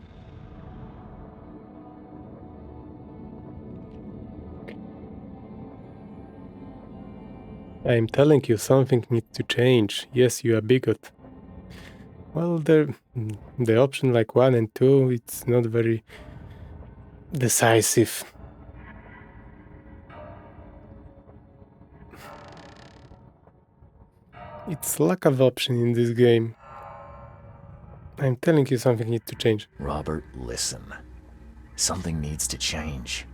A: I'm telling you, something needs to change. Yes, you are bigot. Well, the option like 1 and 2, it's not very decisive. It's lack of option in this game. I'm telling you, something needs to change.
G: Robert, listen. Something needs to change.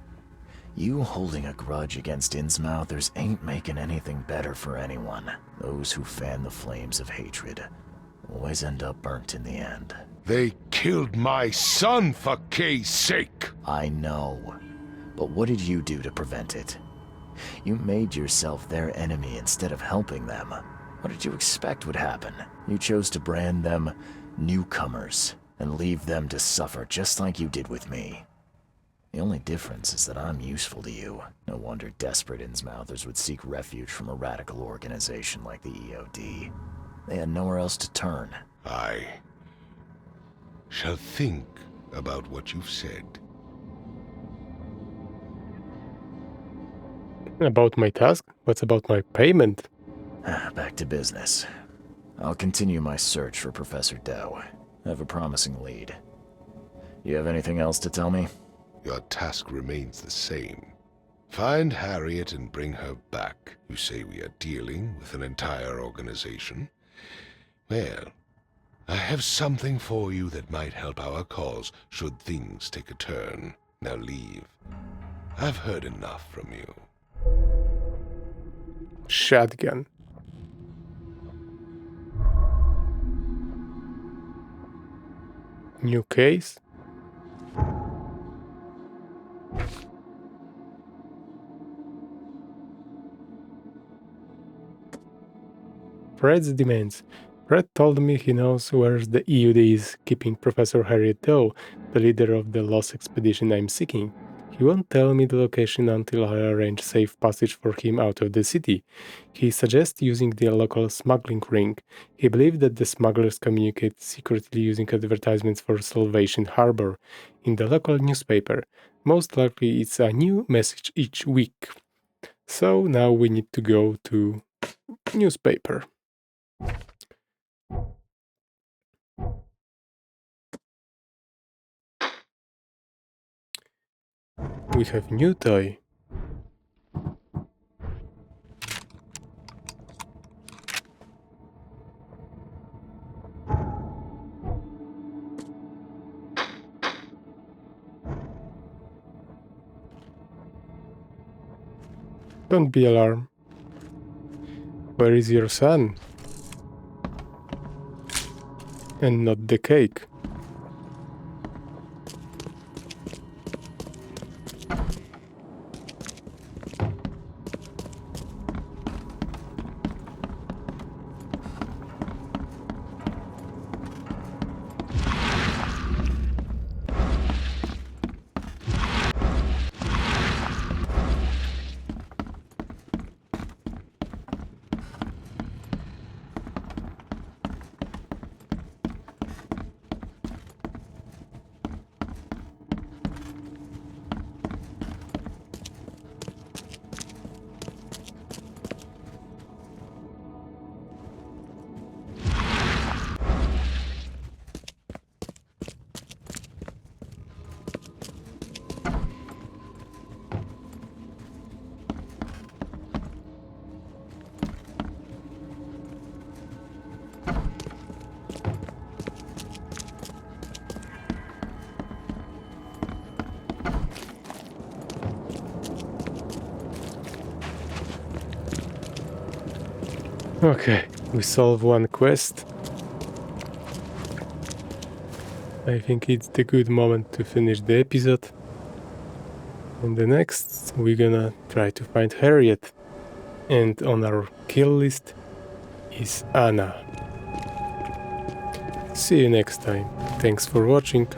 G: You holding a grudge against Innsmouthers ain't making anything better for anyone. Those who fan the flames of hatred always end up burnt in the end.
D: They killed my son, for Kay's sake!
G: I know. But what did you do to prevent it? You made yourself their enemy instead of helping them. What did you expect would happen? You chose to brand them newcomers and leave them to suffer just like you did with me. The only difference is that I'm useful to you. No wonder desperate Innsmouthers would seek refuge from a radical organization like the EOD. They had nowhere else to turn.
D: I shall think about what you've said.
A: About my task? What's about my payment?
G: Back to business. I'll continue my search for Professor Doe. I have a promising lead. You have anything else to tell me?
D: Your task remains the same. Find Harriet and bring her back. You say we are dealing with an entire organization? Well, I have something for you that might help our cause should things take a turn. Now leave. I've heard enough from you.
A: Shotgun. New case? Fred's demands. Fred told me he knows where the EUD is keeping Professor Harriet Doe, the leader of the lost expedition I'm seeking. He won't tell me the location until I arrange safe passage for him out of the city. He suggests using the local smuggling ring. He believes that the smugglers communicate secretly using advertisements for Salvation Harbor in the local newspaper. Most likely it's a new message each week. So now we need to go to newspaper. we have new toy. Don't be alarmed. Where is your son? And not the cake. Okay, we solve one quest. I think it's the good moment to finish the episode. And the next, we're gonna try to find Harriet. And on our kill list is Anna. See you next time. Thanks for watching.